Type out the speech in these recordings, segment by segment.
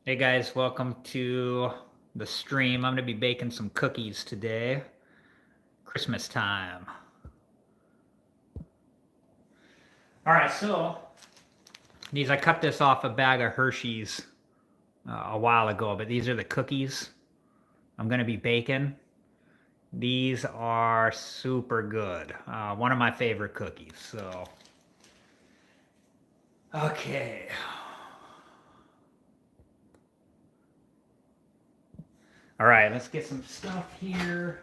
Hey guys, welcome to the stream. I'm going to be baking some cookies today. Christmas time. All right, so I cut this off a bag of Hershey's a while ago, but these are the cookies I'm going to be baking. These are super good. One of my favorite cookies. So, okay. All right, let's get some stuff here.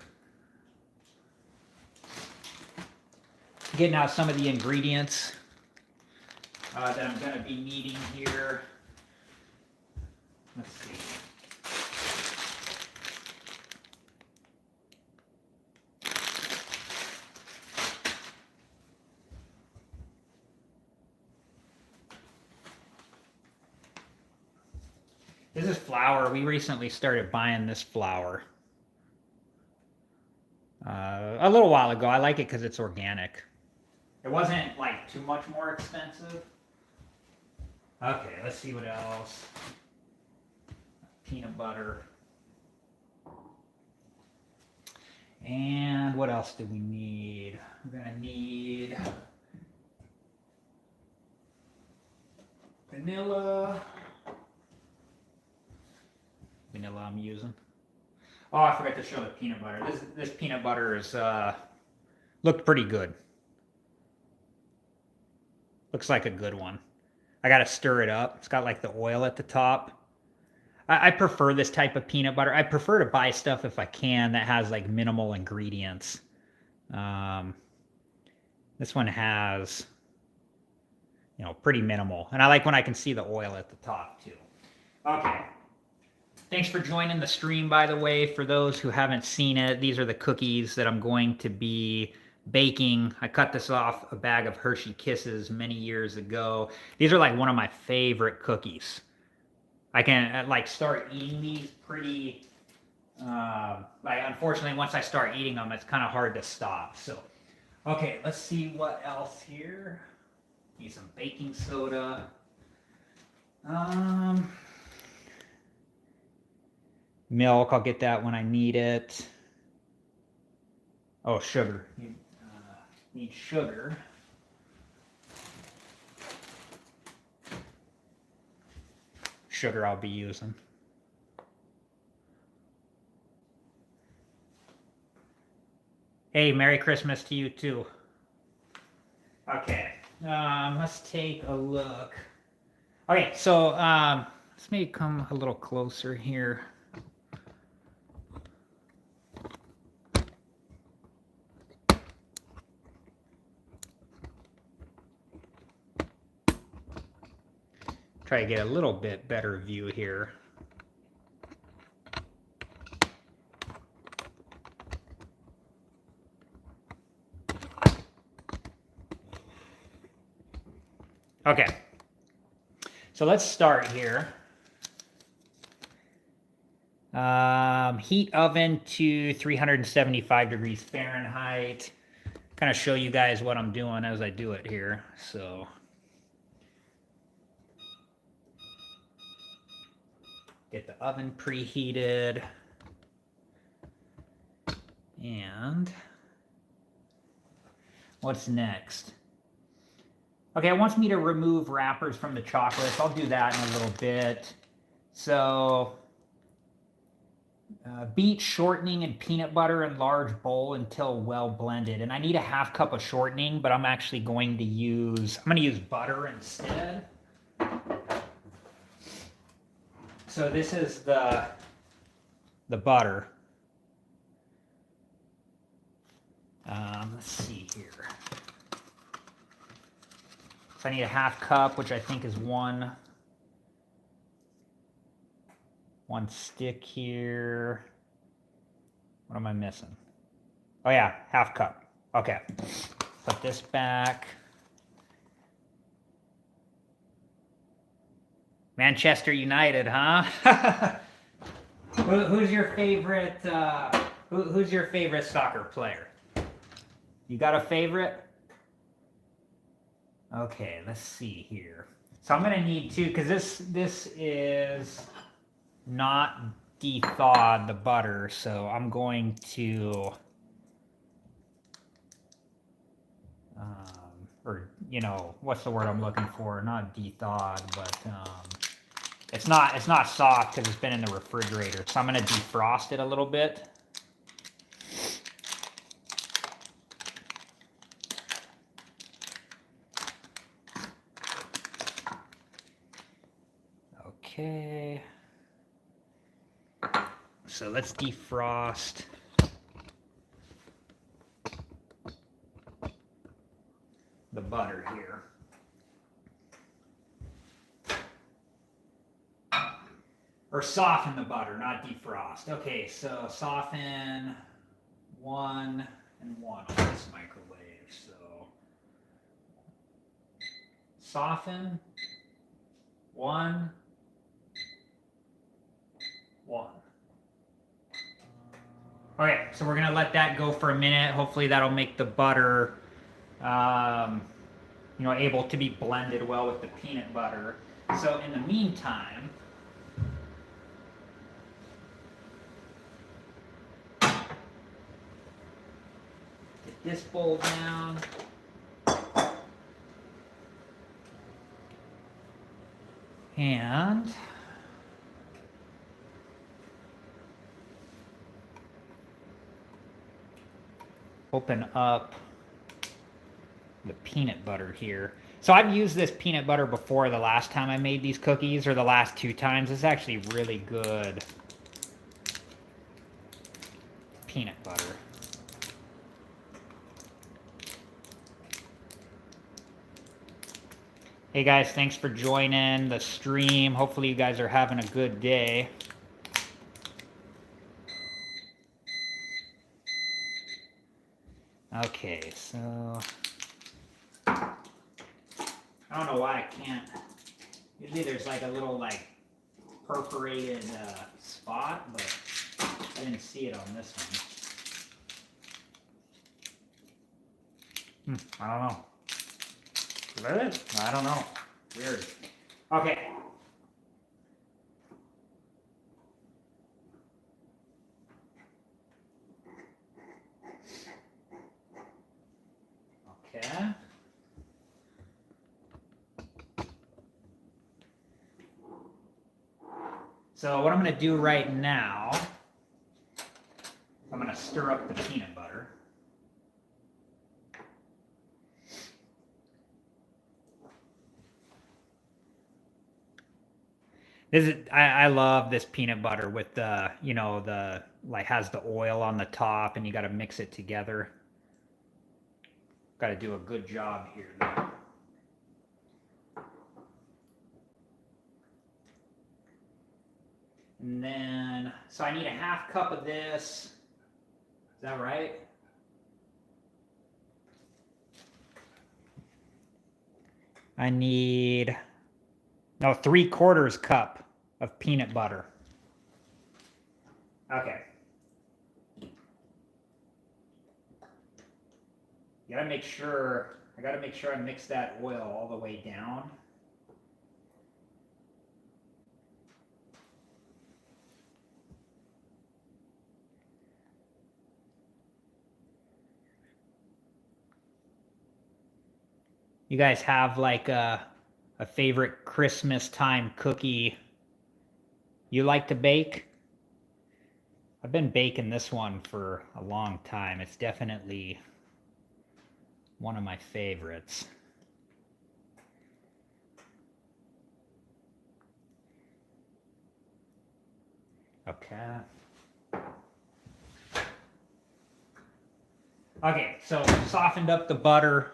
Getting out some of the ingredients that I'm going to be needing here. Let's see. This is flour. We recently started buying this flour a little while ago. I like it because it's organic. It wasn't like too much more expensive. Okay, let's see what else. Peanut butter. And what else do we need? We're going to need vanilla. Vanilla I'm using. Oh, I forgot to show the peanut butter. This peanut butter is looked pretty good. Looks like a good one. I gotta stir it up. It's got like the oil at the top. I prefer this type of peanut butter. I prefer to buy stuff if I can that has like minimal ingredients. This one has, pretty minimal. And I like when I can see the oil at the top too. Okay. Thanks for joining the stream, by the way. For those who haven't seen it, these are the cookies that I'm going to be baking. I cut this off a bag of Hershey Kisses many years ago. These are like one of my favorite cookies. I can like start eating these pretty, unfortunately, once I start eating them, it's kind of hard to stop. So, okay, let's see what else here. Need some baking soda. Milk, I'll get that when I need it. Oh, sugar. Need sugar. Sugar I'll be using. Hey, Merry Christmas to you too. Okay, let's take a look. Okay, so let's maybe come a little closer here. Try to get a little bit better view here. Okay, so let's start here. Heat oven to 375 degrees Fahrenheit. Kind of show you guys what I'm doing as I do it here. So get the oven preheated. And what's next? Okay, it wants me to remove wrappers from the chocolates. I'll do that in a little bit. So beat shortening and peanut butter in large bowl until well blended. And I need a half cup of shortening, but I'm actually going to use butter instead. So this is the butter. Let's see here. So I need a half cup, which I think is one stick here. What am I missing? Oh yeah, half cup. Okay. Put this back. Manchester United, huh? Who's your favorite? Who's your favorite soccer player? You got a favorite? Okay, let's see here. So I'm gonna need to, because this is not de-thawed the butter, so I'm going to, or you know, what's the word I'm looking for? Not de-thawed, but it's not soft because it's been in the refrigerator. So I'm going to defrost it a little bit. Okay. So let's defrost the butter here. Or soften the butter, not defrost. Okay, so soften 1 and 1 on this microwave. So soften 1, 1. Okay, so we're gonna let that go for a minute. Hopefully that'll make the butter, you know, able to be blended well with the peanut butter. So in the meantime, get this bowl down. And open up the peanut butter here. So I've used this peanut butter before the last time I made these cookies, or the last 2 times. It's actually really good peanut butter. Hey guys, thanks for joining the stream. Hopefully you guys are having a good day. Okay, so I don't know why I can't. Usually there's like a little like perforated spot, but I didn't see it on this one. I don't know. Is that it? I don't know. Weird. Okay. Okay. So what I'm going to do right now, I'm going to stir up the peanut butter. This is, I love this peanut butter with the, you know, the, like has the oil on the top and you got to mix it together. Got to do a good job here though. And then, so I need a ½ cup of this. Is that right? I need, no, 3/4 cup of peanut butter. Okay. I gotta make sure I mix that oil all the way down. You guys have like a favorite Christmas time cookie you like to bake? I've been baking this one for a long time. It's definitely one of my favorites. Okay. Okay, so softened up the butter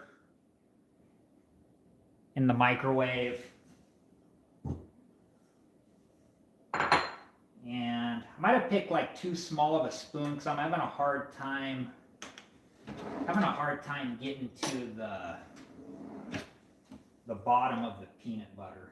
in the microwave. And I might have picked like too small of a spoon because I'm having a hard time getting to the bottom of the peanut butter.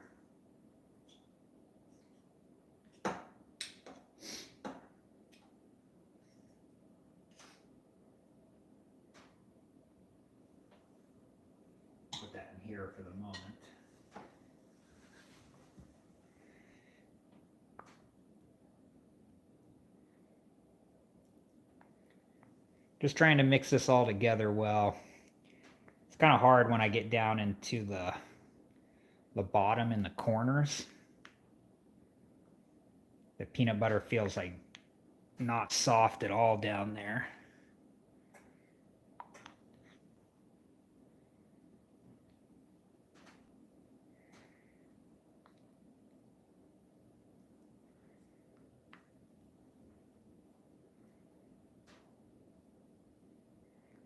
Put that in here for the moment. Just trying to mix this all together well. It's kind of hard when I get down into the bottom and the corners. The peanut butter feels like not soft at all down there.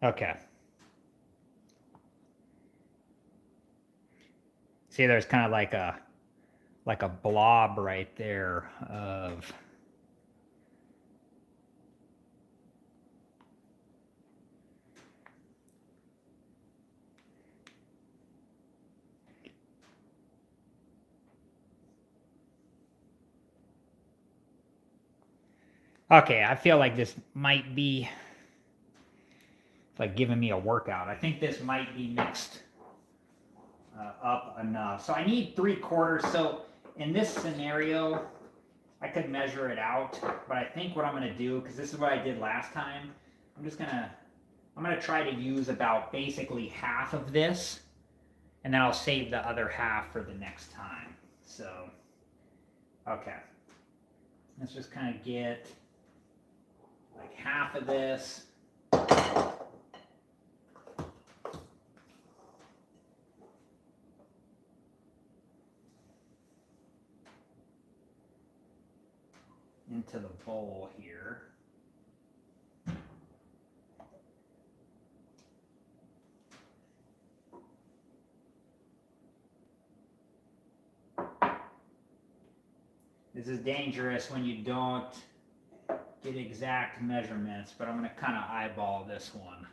Okay. See, there's kind of like a blob right there of okay, I feel like this might be like giving me a workout. I think this might be mixed up enough. So I need 3/4. So in this scenario, I could measure it out, but I think what I'm going to do, because this is what I did last time, I'm going to try to use about basically half of this, and then I'll save the other half for the next time. So, okay. Let's just kind of get like half of this. Into the bowl here. This is dangerous when you don't get exact measurements, but I'm going to kind of eyeball this one.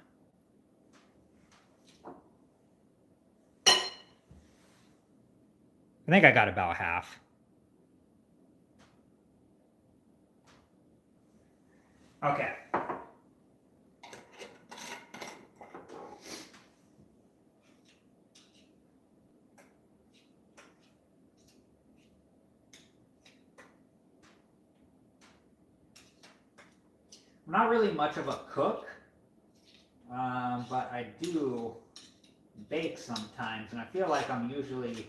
I think I got about half. Okay. I'm not really much of a cook, but I do bake sometimes, and I feel like I'm usually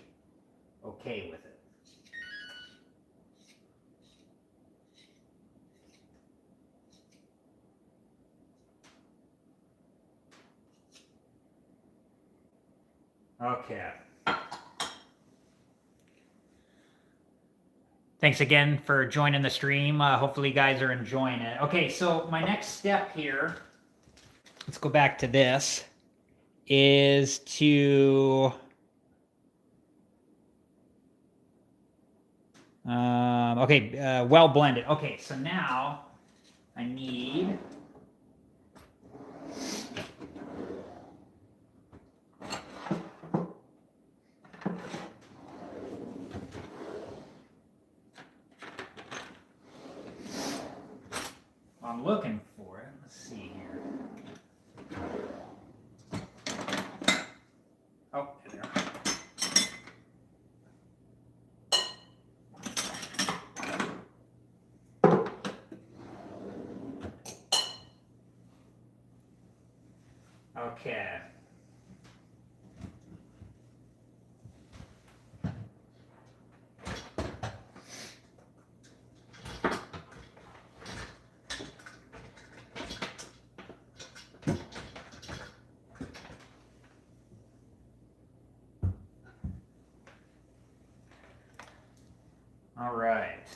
okay with it. Okay. Thanks again for joining the stream. Hopefully you guys are enjoying it. Okay, so my next step here, let's go back to this, is to well blended. Okay, so now I need I'm looking for it. Let's see here. Oh, there. Okay. All right.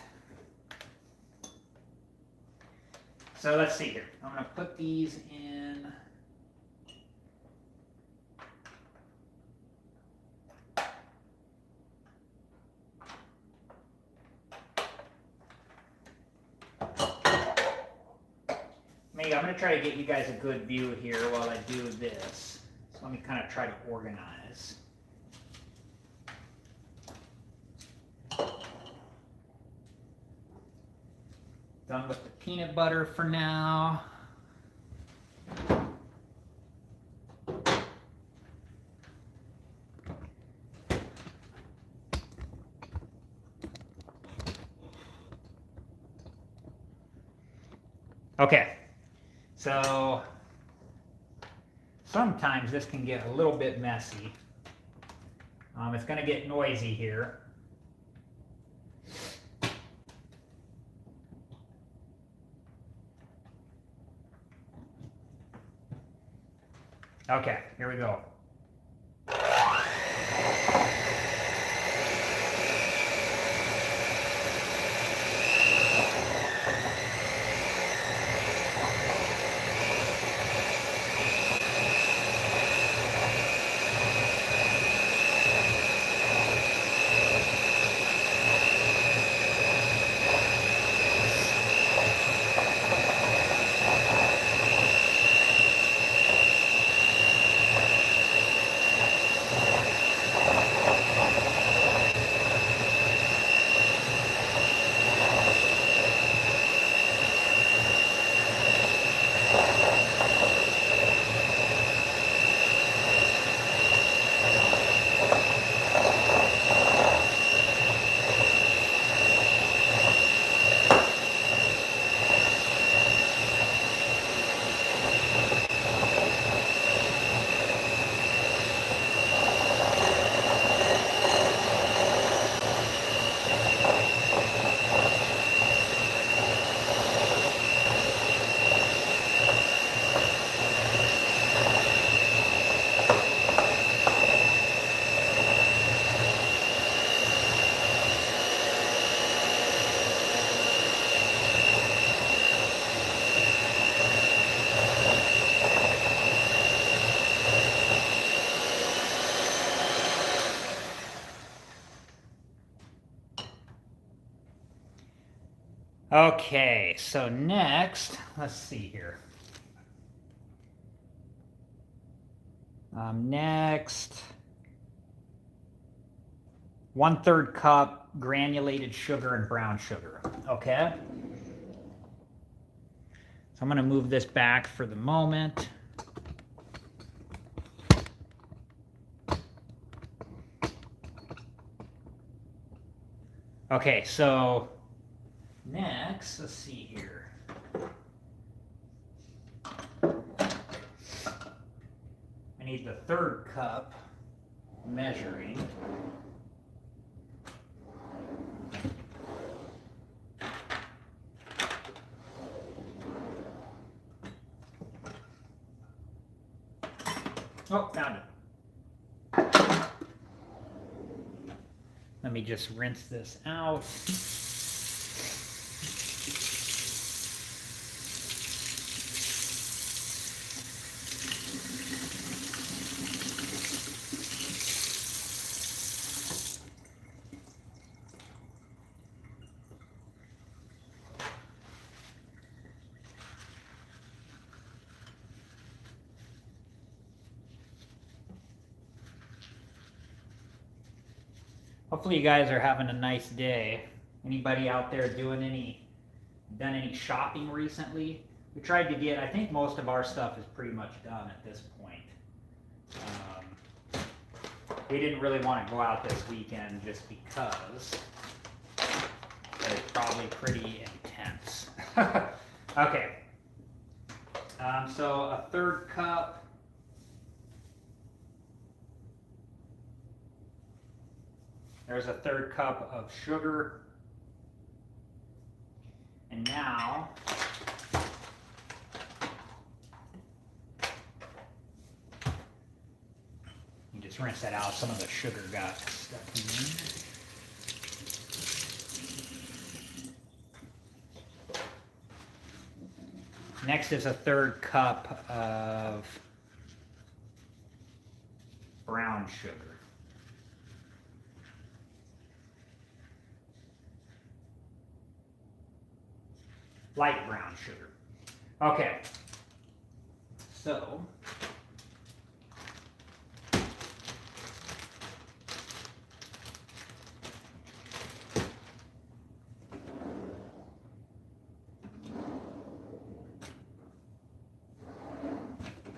So let's see here. I'm going to put these in. Maybe I'm going to try to get you guys a good view here while I do this. So let me kind of try to organize. Done with the peanut butter for now. Okay, so sometimes this can get a little bit messy. It's going to get noisy here. Okay, here we go. Okay, so next, let's see here. Next, 1/3 cup granulated sugar and brown sugar. Okay. So I'm going to move this back for the moment. Okay, so next, let's see here. I need the 1/3 cup measuring. Oh, found it. Let me just rinse this out. Hopefully you guys are having a nice day. Anybody out there done any shopping recently? We tried to get, I think most of our stuff is pretty much done at this point. We didn't really want to go out this weekend just because it's probably pretty intense. Okay. So a 1/3 cup. There's a 1/3 cup of sugar. And now, you just rinse that out. Some of the sugar got stuck in. Next is a 1/3 cup of brown sugar. Light brown sugar. Okay. So,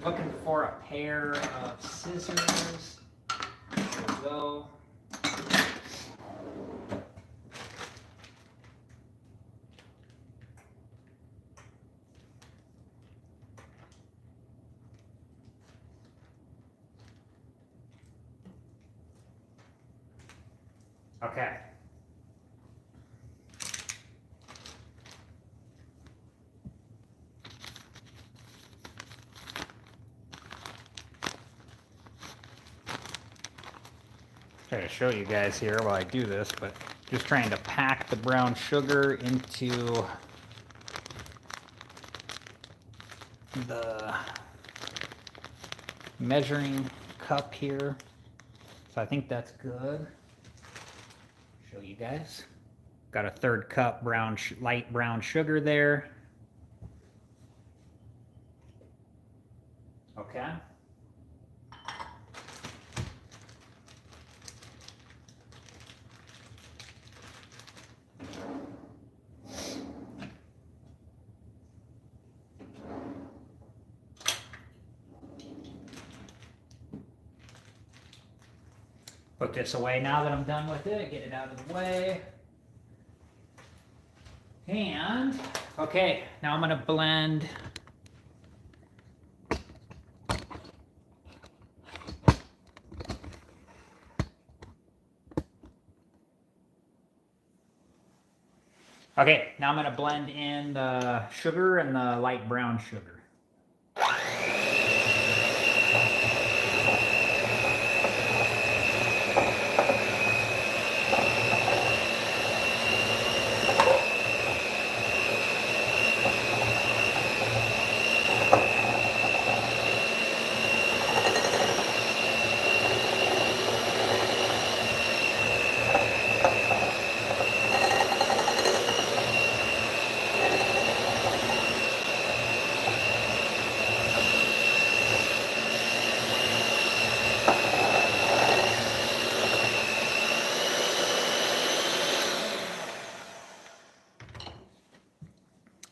looking for a pair of scissors. There we go. Okay. Try to show you guys here while I do this, but just trying to pack the brown sugar into the measuring cup here. So I think that's good. Show you guys. Got a 1/3 cup light brown sugar there. Okay. Put this away now that I'm done with it. Get it out of the way. And, okay, now I'm going to blend now I'm going to blend in the sugar and the light brown sugar.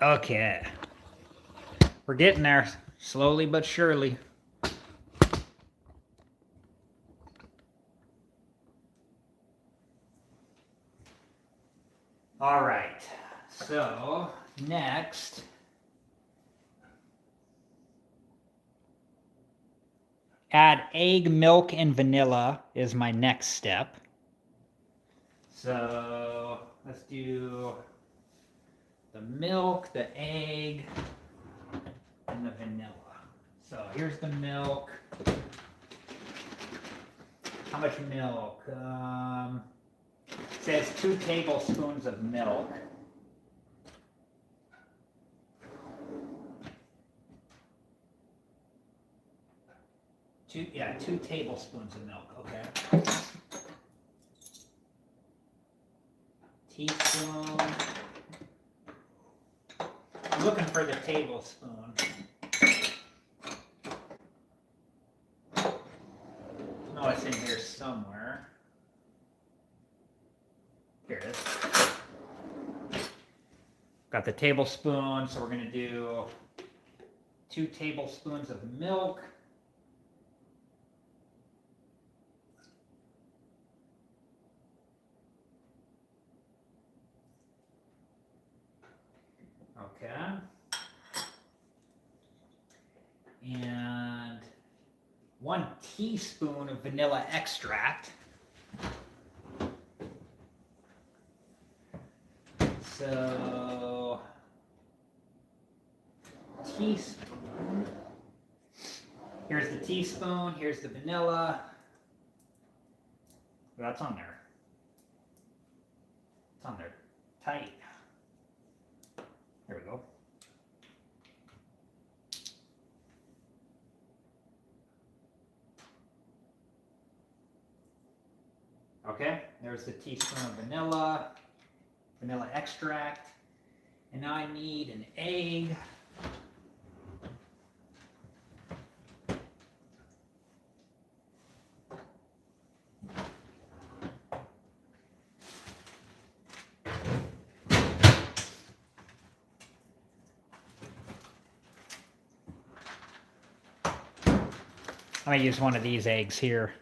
Okay. We're getting there, slowly but surely. All right, so next, add egg, milk, and vanilla is my next step. So let's do the milk, the egg, and the vanilla. So here's the milk. How much milk? It says 2 tablespoons of milk. Two tablespoons of milk, okay. Teaspoon. I'm looking for the tablespoon. No, it's in here somewhere. Here it is. Got the tablespoon, so we're going to do 2 tablespoons of milk. Okay. And 1 teaspoon of vanilla extract. So, teaspoon. Here's the teaspoon, here's the vanilla. That's on there. It's on there tight. There we go. Okay, there's the teaspoon of vanilla extract. And now I need an egg. I'm going to use one of these eggs here.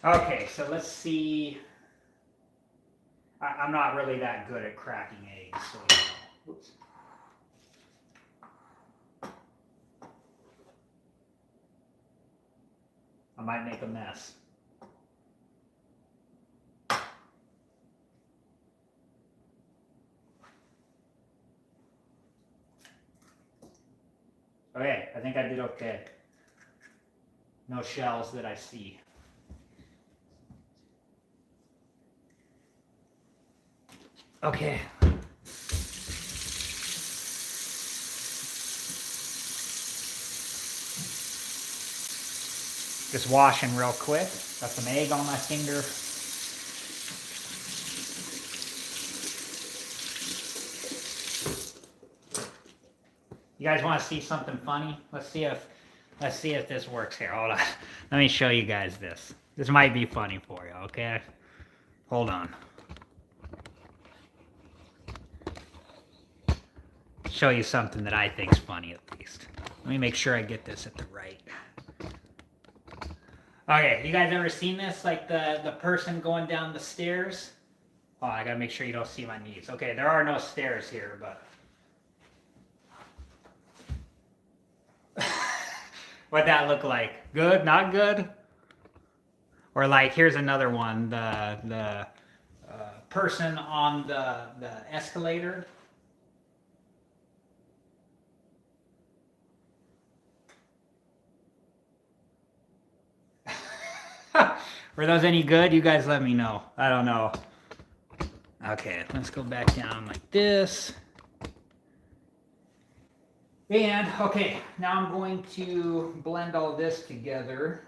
Okay, so let's see. I'm not really that good at cracking eggs, so oops. I might make a mess. Okay, I think I did okay. No shells that I see. Okay. Just washing real quick. Got some egg on my finger. You guys want to see something funny? Let's see if this works here. Hold on. Let me show you guys this. This might be funny for you, okay? Hold on. Show you something that I think's funny at least. Let me make sure I get this at the right. Okay, you guys ever seen this? Like the person going down the stairs? Oh, I gotta make sure you don't see my knees. Okay, there are no stairs here, but what'd that look like? Good? Not good? Or like, here's another one. The person on the escalator. Were those any good? You guys let me know. I don't know. Okay, let's go back down like this. And, okay, now I'm going to blend all this together.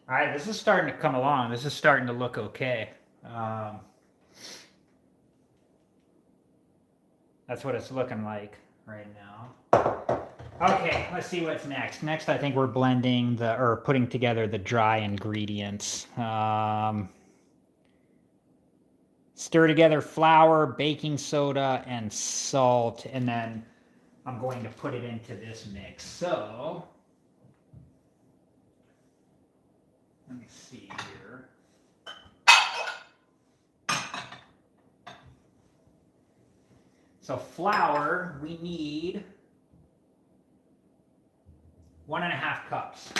All right, this is starting to come along. This is starting to look okay. That's what it's looking like right now. Okay, let's see what's next. Next, I think we're blending or putting together the dry ingredients. Stir together flour, baking soda, and salt, and then I'm going to put it into this mix. So, let me see here. So flour, we need 1.5 cups.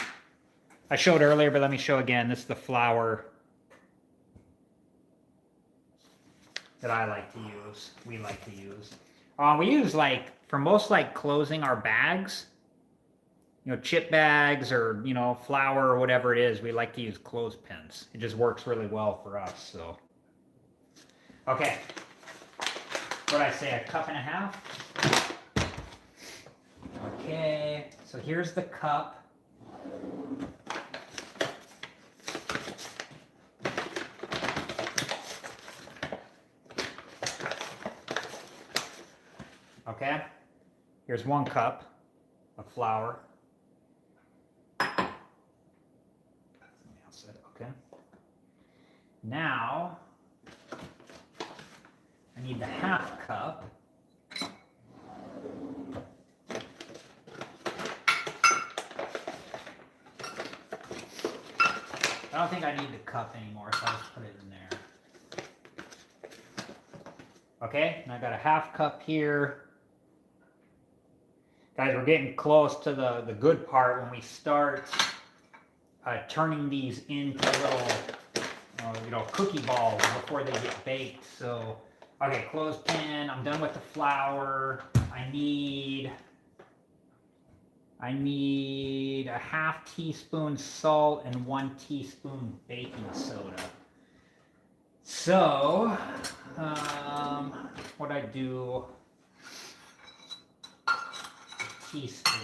I showed earlier, but let me show again. This is the flour that I like to use. We like to use. We use for most closing our bags, chip bags or, flour or whatever it is, we like to use clothespins. It just works really well for us, so. Okay. What'd I say, 1.5 cups? Okay, so here's the cup. Okay, here's 1 cup of flour. Okay. Now, I need the 1/2 cup. I don't think I need the cup anymore, so I'll just put it in there. Okay, and I got a 1/2 cup here. Guys, we're getting close to the good part when we start turning these into little, cookie balls before they get baked. So Okay, clothespin. I'm done with the flour. I need a half teaspoon salt and 1 teaspoon baking soda. So, what I do, teaspoon.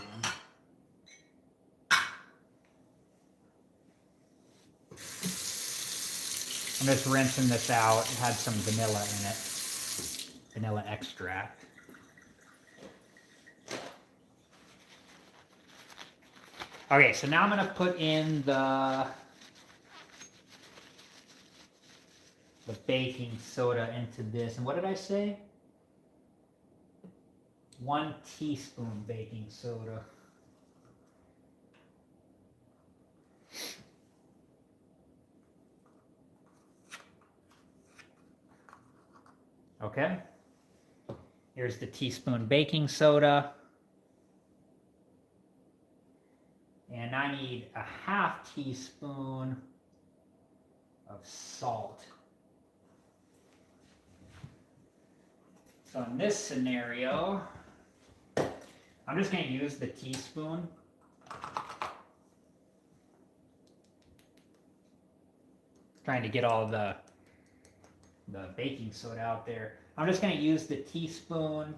I'm just rinsing this out. It had some vanilla in it, vanilla extract. Okay, so now I'm going to put in the baking soda into this. And what did I say? 1 teaspoon baking soda. Okay. Here's the teaspoon baking soda. And I need a half teaspoon of salt. So in this scenario, I'm just going to use the teaspoon. Trying to get all the baking soda out there. I'm just going to use the teaspoon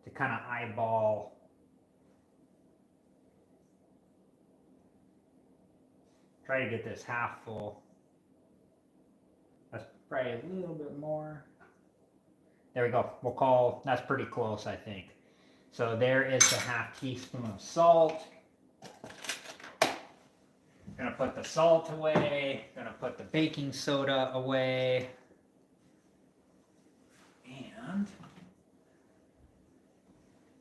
to kind of eyeball try to get this half full. That's probably a little bit more. There we go. We'll call, that's pretty close, I think. So there is the half teaspoon of salt. Gonna put the salt away. Gonna put the baking soda away. And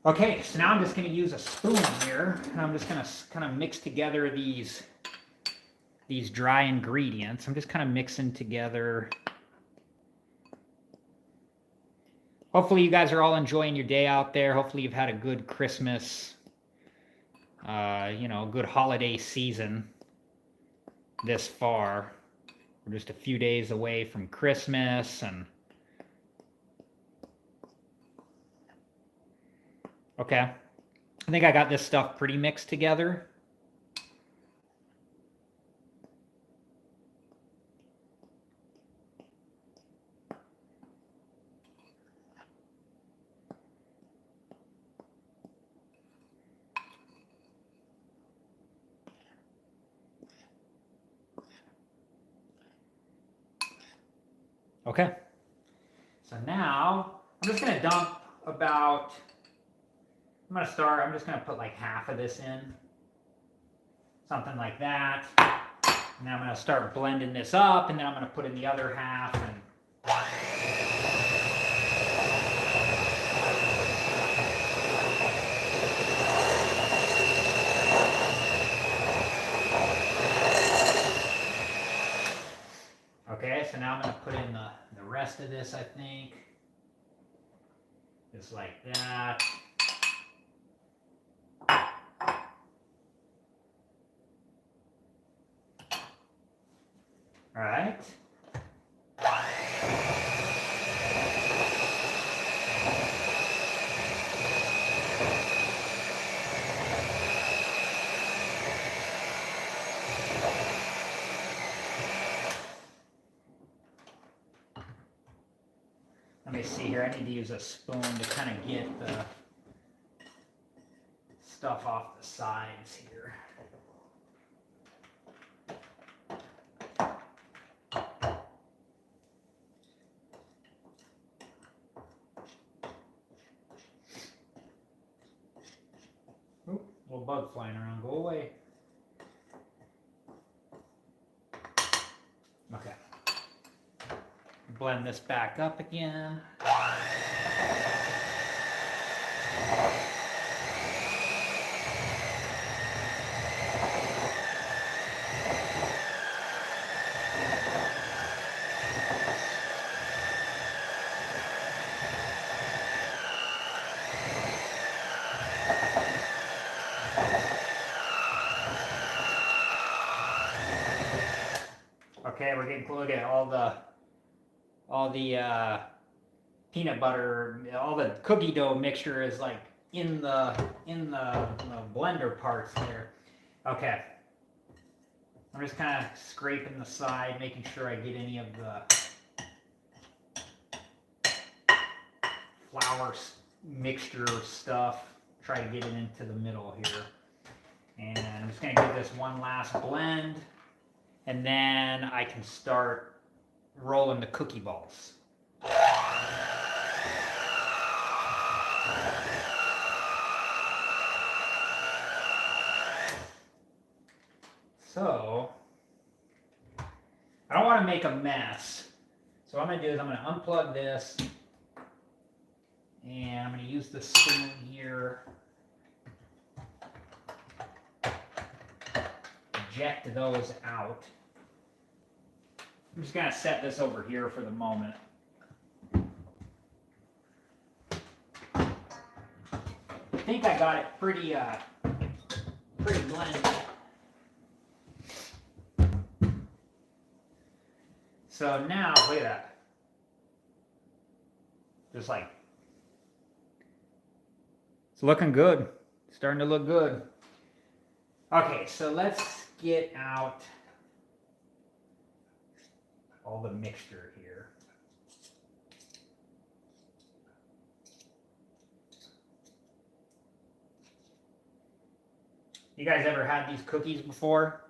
okay, so now I'm just gonna use a spoon here, and I'm just gonna kind of mix together these dry ingredients. I'm just kind of mixing together. Hopefully you guys are all enjoying your day out there. Hopefully you've had a good Christmas, good holiday season this far. We're just a few days away from Christmas, and okay. I think I got this stuff pretty mixed together. Okay, so now I'm just gonna dump about, I'm just gonna put like half of this in, something like that. And then I'm gonna start blending this up, and then I'm gonna put in the other half. And okay, so now I'm going to put in the rest of this, I think. Just like that. All right. Let me see here. I need to use a spoon to kind of get the stuff off the sides here. Oop, little bug flying around. Go away. Okay. Blend this back up again. Okay, we're getting close. Look at all the all the peanut butter, all the cookie dough mixture is like in the blender parts there. Okay. I'm just kind of scraping the side, making sure I get any of the flour mixture stuff. Try to get it into the middle here. And I'm just going to give this one last blend. And then I can start rolling the cookie balls. So, I don't want to make a mess. So what I'm going to do is I'm going to unplug this. And I'm going to use the spoon here. Eject those out. I'm just going to set this over here for the moment. I think I got it pretty blended. So now, look at that. Just like, it's looking good. It's starting to look good. Okay, so let's get out all the mixture here. You guys ever had these cookies before?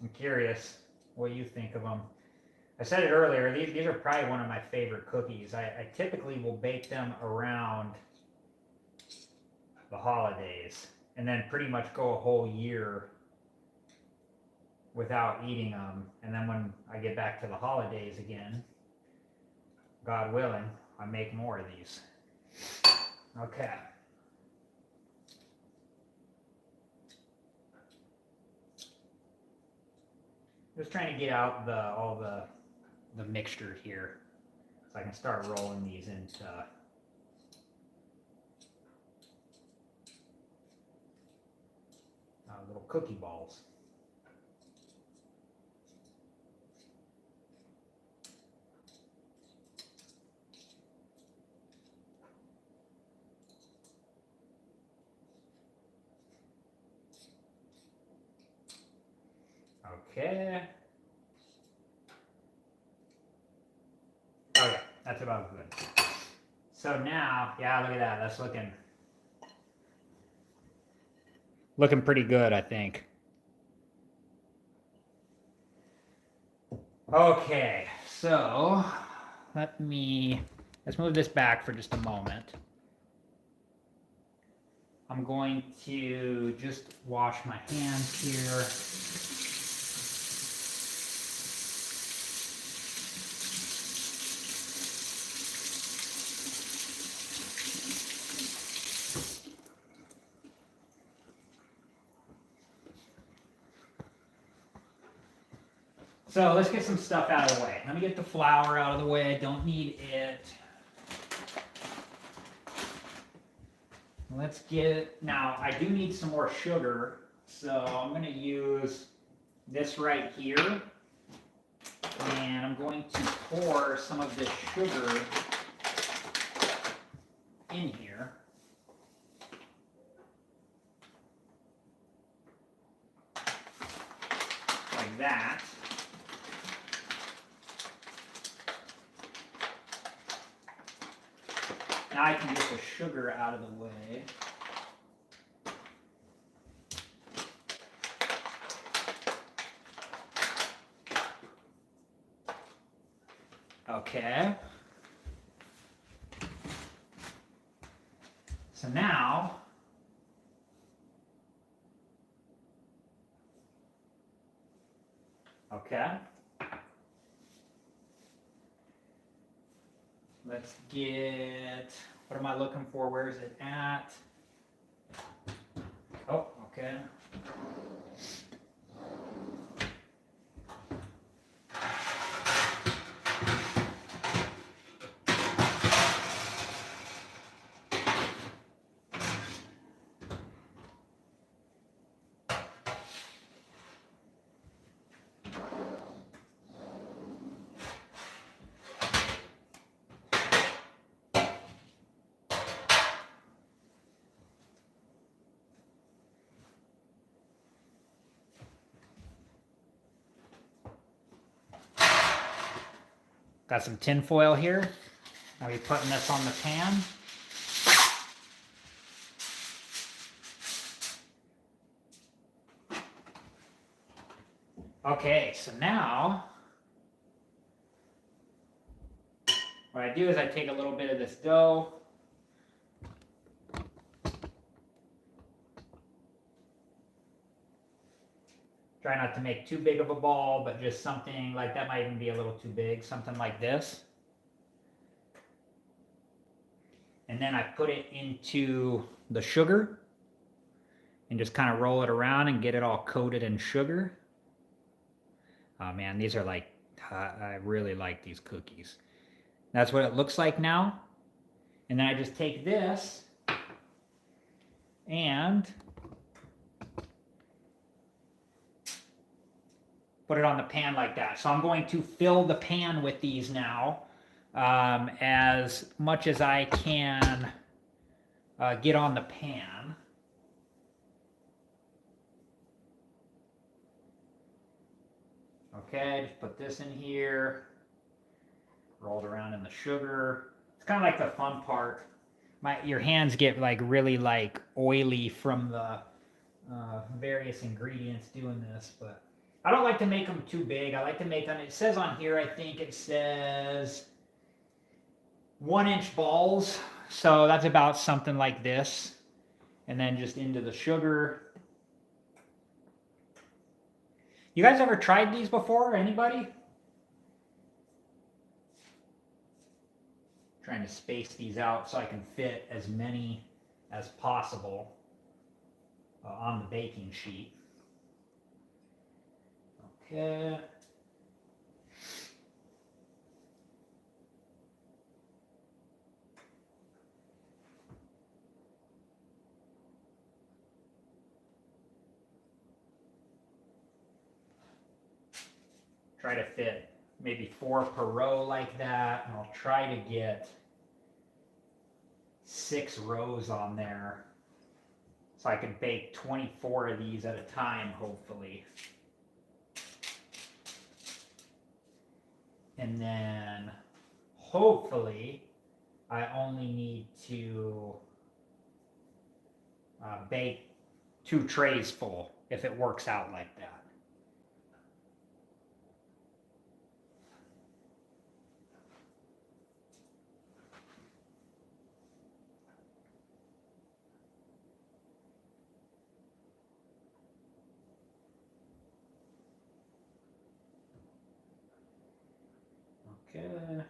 I'm curious what you think of them. I said it earlier, these are probably one of my favorite cookies. I typically will bake them around the holidays and then pretty much go a whole year without eating them. And then when I get back to the holidays again, God willing, I make more of these. Okay. Just trying to get out all the mixture here so I can start rolling these into little cookie balls. Okay. Okay, that's about good. So now, yeah, look at that. That's looking pretty good, I think. Okay, so let's move this back for just a moment. I'm going to just wash my hands here. So let's get some stuff out of the way. Let me get the flour out of the way. I don't need it. Let's get, now I do need some more sugar, so I'm going to use this right here. And I'm going to pour some of this sugar in here. Like that. Now I can get the sugar out of the way. Okay. So now, okay. Let's get, what am I looking for? Where is it at? Oh, okay. Got some tin foil here. I'll be putting this on the pan. Okay, so now what I do is I take a little bit of this dough. Try not to make too big of a ball, but just something like that might even be a little too big, something like this. And then I put it into the sugar and just kind of roll it around and get it all coated in sugar. Oh man, these are like, I really like these cookies. That's what it looks like now. And then I just take this and put it on the pan like that. So I'm going to fill the pan with these now, as much as I can get on the pan. Okay, just put this in here, roll it around in the sugar. It's kind of like the fun part. Your hands get like really like oily from the various ingredients doing this, but I don't like to make them too big. I like to make them, it says on here, I think it says 1-inch balls. So that's about something like this. And then just into the sugar. You guys ever tried these before? Anybody? Trying to space these out so I can fit as many as possible on the baking sheet. Okay. Try to fit maybe 4 per row like that, and I'll try to get 6 rows on there so I can bake 24 of these at a time, hopefully. And then hopefully I only need to bake 2 trays full if it works out like that. Okay.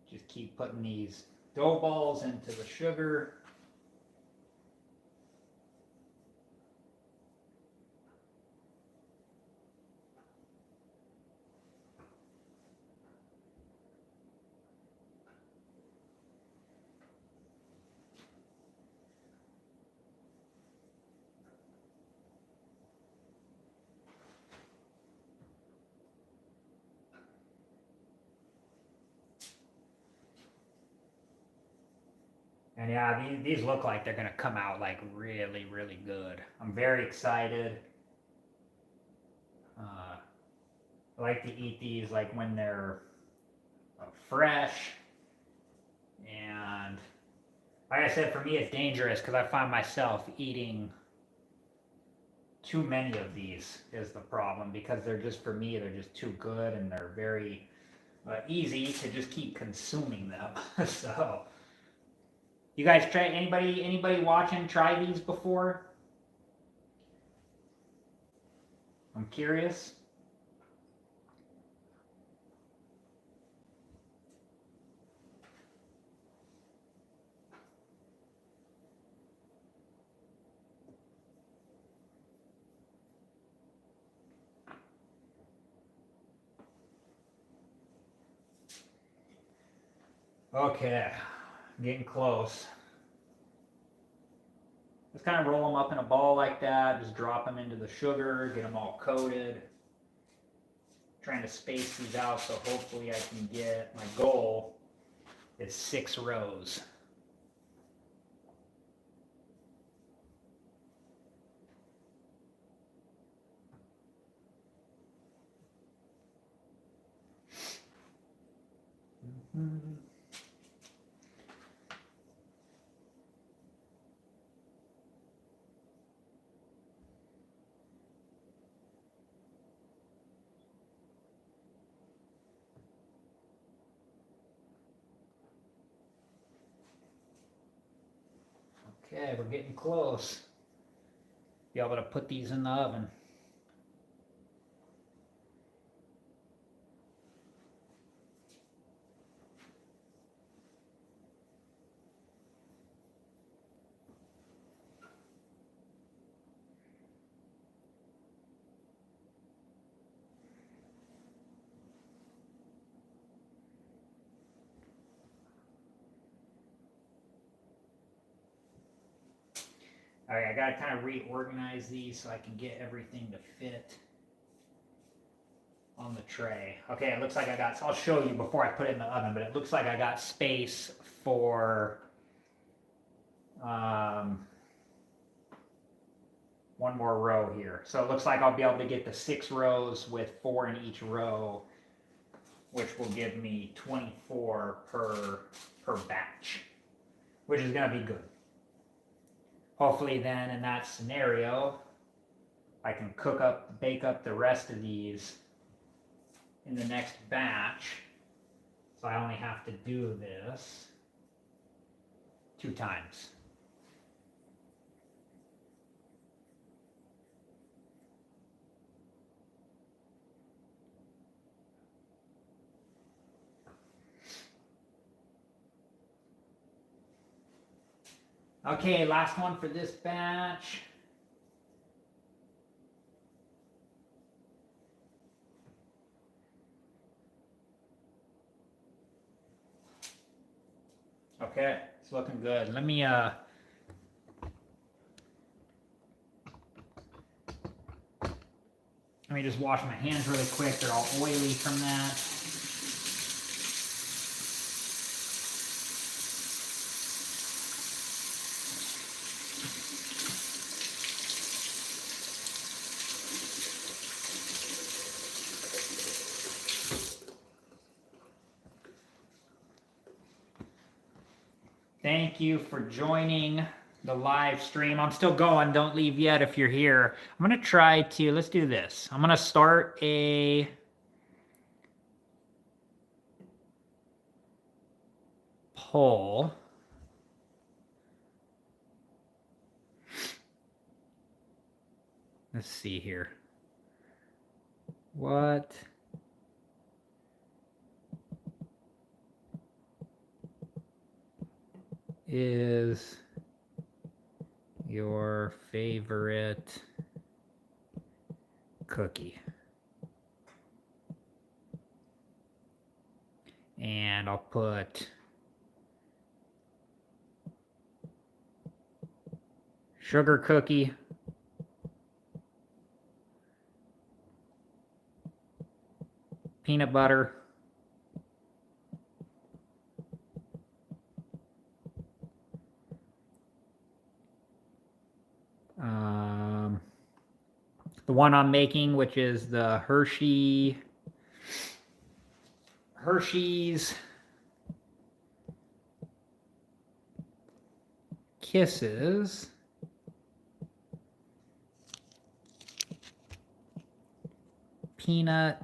Just keep putting these dough balls into the sugar. And yeah, these look like they're gonna come out like really, really good. I'm very excited. I like to eat these like when they're fresh. And like I said, for me it's dangerous because I find myself eating too many of these is the problem, because they're just, for me, they're just too good and they're very easy to just keep consuming them. So you guys try, anybody watching try these before? I'm curious. Okay, getting close. Just kind of roll them up in a ball like that. Just drop them into the sugar, get them all coated. trying to space these out, so hopefully I can get, my goal is 6 rows. Mm-hmm. Okay, we're getting close. Be able to put these in the oven. All right, I gotta kind of reorganize these so I can get everything to fit on the tray. Okay, it looks like I got, so I'll show you before I put it in the oven, but it looks like I got space for one more row here. So it looks like I'll be able to get the 6 rows with 4 in each row, which will give me 24 per batch, which is gonna be good. Hopefully then in that scenario, I can bake up the rest of these in the next batch. So I only have to do this 2 times. Okay, last one for this batch. Okay, it's looking good. Let me just wash my hands really quick. They're all oily from that. Thank you for joining the live stream. I'm still going. Don't leave yet if you're here. I'm going to try to, let's do this. I'm going to start a poll. Let's see here. What is your favorite cookie? And I'll put sugar cookie, peanut butter, the one I'm making, which is the Hershey's Kisses peanut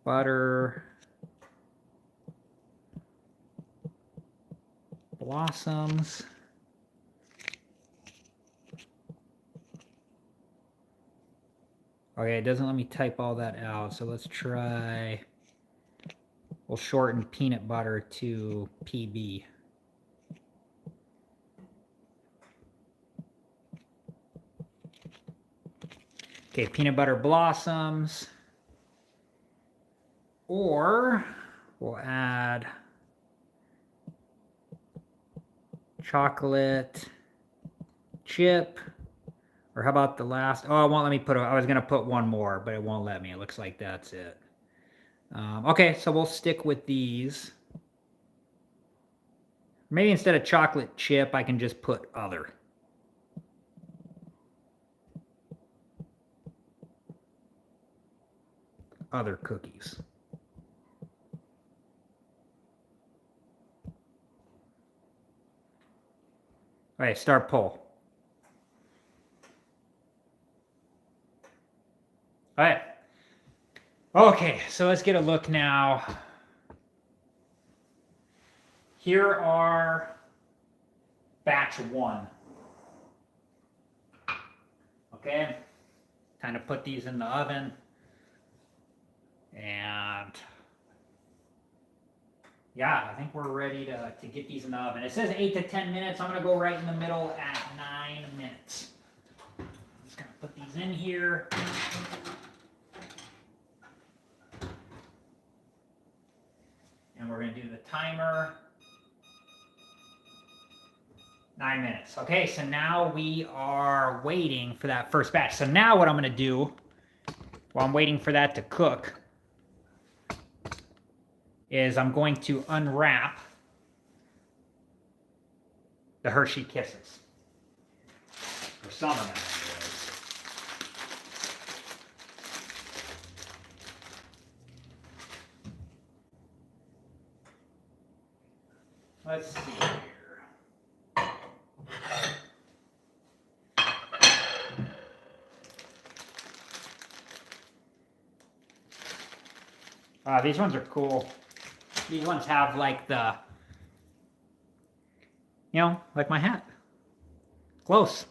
butter blossoms. Okay, it doesn't let me type all that out, so let's try, we'll shorten peanut butter to PB. Okay, peanut butter blossoms. Or we'll add chocolate chip Or how about the last? Oh, it won't let me put. I was gonna put one more, but it won't let me. It looks like that's it. Okay, so we'll stick with these. Maybe instead of chocolate chip, I can just put other. Other cookies. All right, start pull. All right. Okay, so let's get a look now. Here are batch 1. Okay, kind of put these in the oven. And yeah, I think we're ready to get these in the oven. It says 8 to 10 minutes. I'm going to go right in the middle at 9 minutes. I'm just going to put these in here. And we're going to do the timer. 9 minutes. Okay, so now we are waiting for that first batch. So now what I'm going to do while I'm waiting for that to cook is I'm going to unwrap the Hershey Kisses. For some of them, anyways. Let's see here. These ones are cool. These ones have like the, you know, like my hat. Close.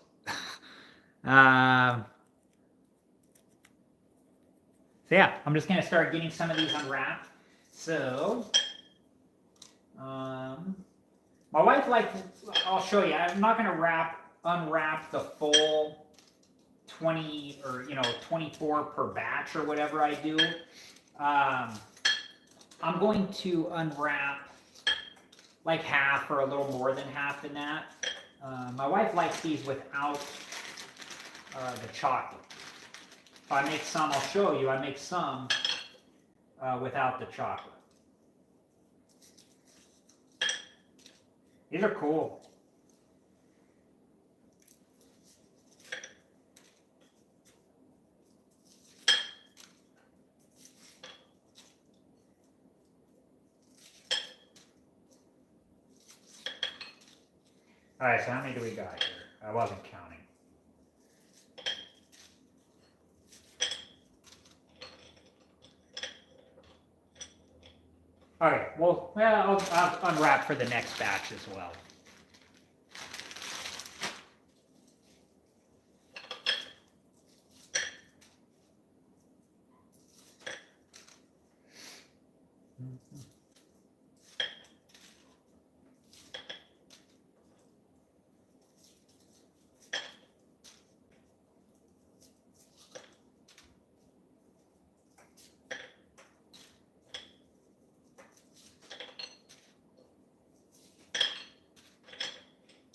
So yeah, I'm just gonna start getting some of these unwrapped. So, my wife likes, I'll show you, I'm not gonna unwrap the full 20 or, 24 per batch or whatever I do. I'm going to unwrap like half or a little more than half in that. My wife likes these without the chocolate. If I make some, I'll show you, I make some without the chocolate. These are cool. All right, so how many do we got here? I wasn't counting. Okay, well, I'll unwrap for the next batch as well.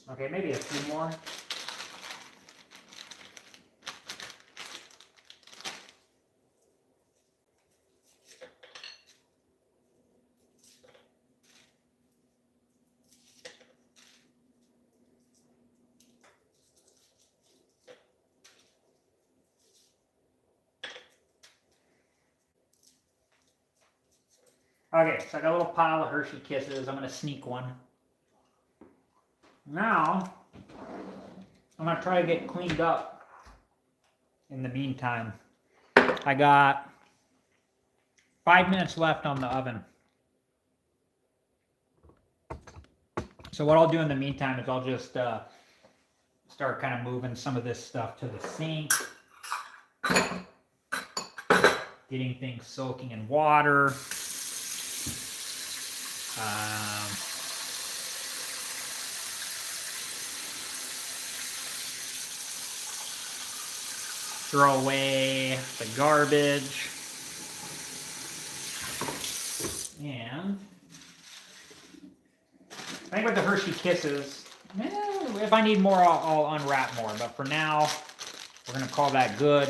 Okay, maybe a few more. Okay, so I got a little pile of Hershey Kisses. I'm going to sneak one. Now, I'm going to try to get cleaned up in the meantime. I got 5 minutes left on the oven. So what I'll do in the meantime is I'll just start kind of moving some of this stuff to the sink. Getting things soaking in water. Throw away the garbage. And I think with the Hershey Kisses, if I need more, I'll unwrap more. But for now, we're going to call that good.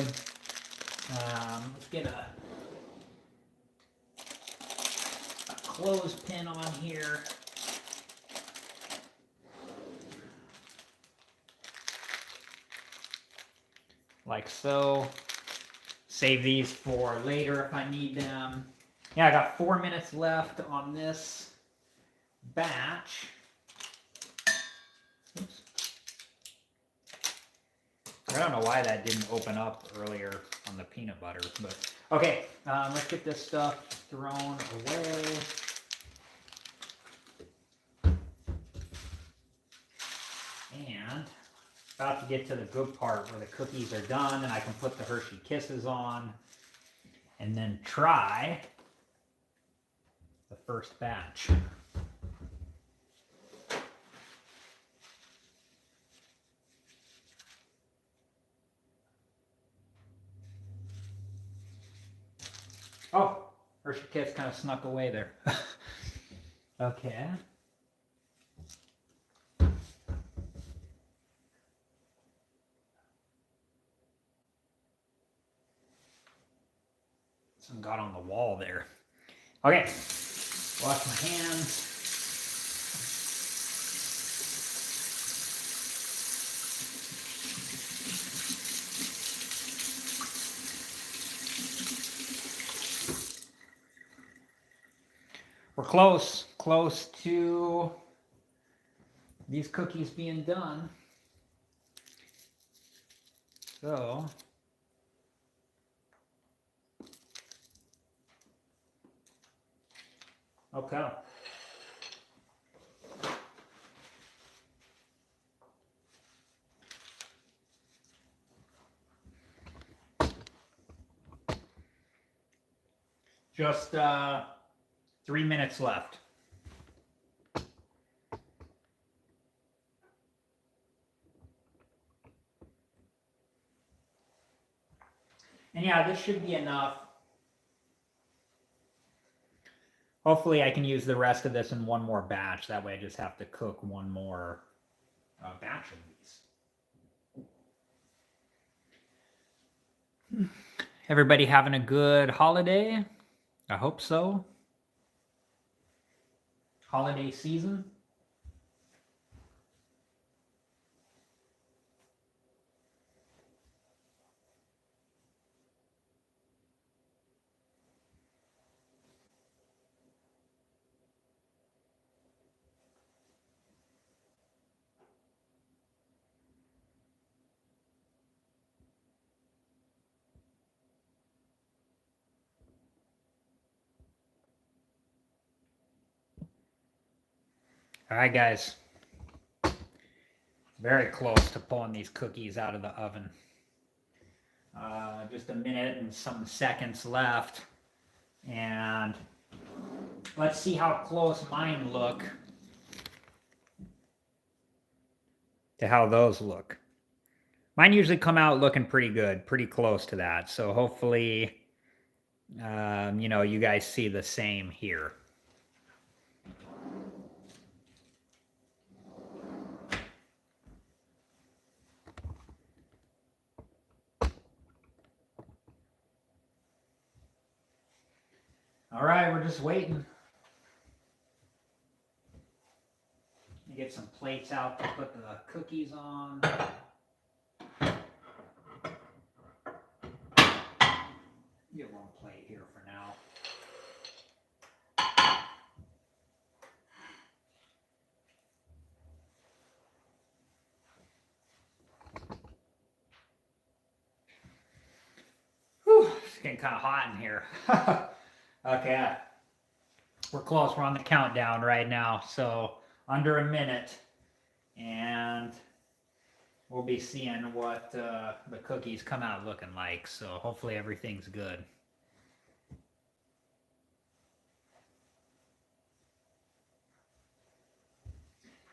Let's get a clothespin on here. Like so. Save these for later if I need them. Yeah, I got 4 minutes left on this batch. Oops. I don't know why that didn't open up earlier on the peanut butter, but okay, let's get this stuff thrown away. And about to get to the good part where the cookies are done and I can put the Hershey Kisses on and then try the first batch. Oh, Hershey Kiss kind of snuck away there. Okay. Some got on the wall there. Okay, wash my hands. We're close to these cookies being done. So, okay. Just 3 minutes left. And yeah, this should be enough. Hopefully I can use the rest of this in one more batch. That way I just have to cook one more batch of these. Everybody having a good holiday? I hope so. Holiday season. All right, guys. Very close to pulling these cookies out of the oven. Just a minute and some seconds left. And let's see how close mine look to how those look. Mine usually come out looking pretty good, pretty close to that. So hopefully, you know, you guys see the same here. All right, we're just waiting. Get some plates out to put the cookies on. Get one plate here for now. Whew, it's getting kind of hot in here. Okay, we're close. We're on the countdown right now, so under a minute, and we'll be seeing what the cookies come out looking like. So hopefully everything's good.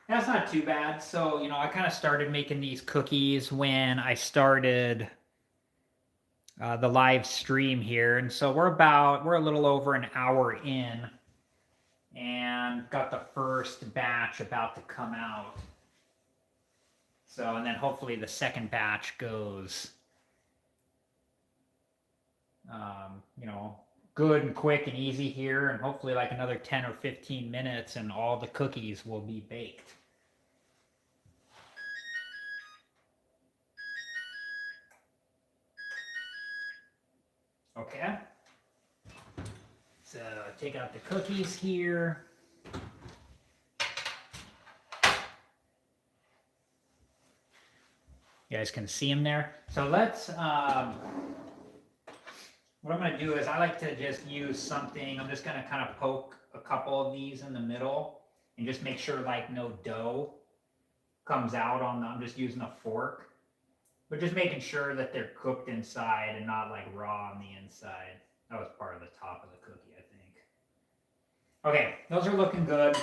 That's not too bad. So, you know, I kind of started making these cookies when I started the live stream here. And so we're a little over an hour in and got the first batch about to come out. So, and then hopefully the second batch goes you know, good and quick and easy here, and hopefully like another 10 or 15 minutes and all the cookies will be baked. Okay. So take out the cookies here. You guys can see them there. So let's, what I'm going to do is I like to just use something. I'm just going to kind of poke a couple of these in the middle and just make sure like no dough comes out on the, I'm just using a fork. But just making sure that they're cooked inside and not like raw on the inside. That was part of the top of the cookie, I think. Okay, those are looking good.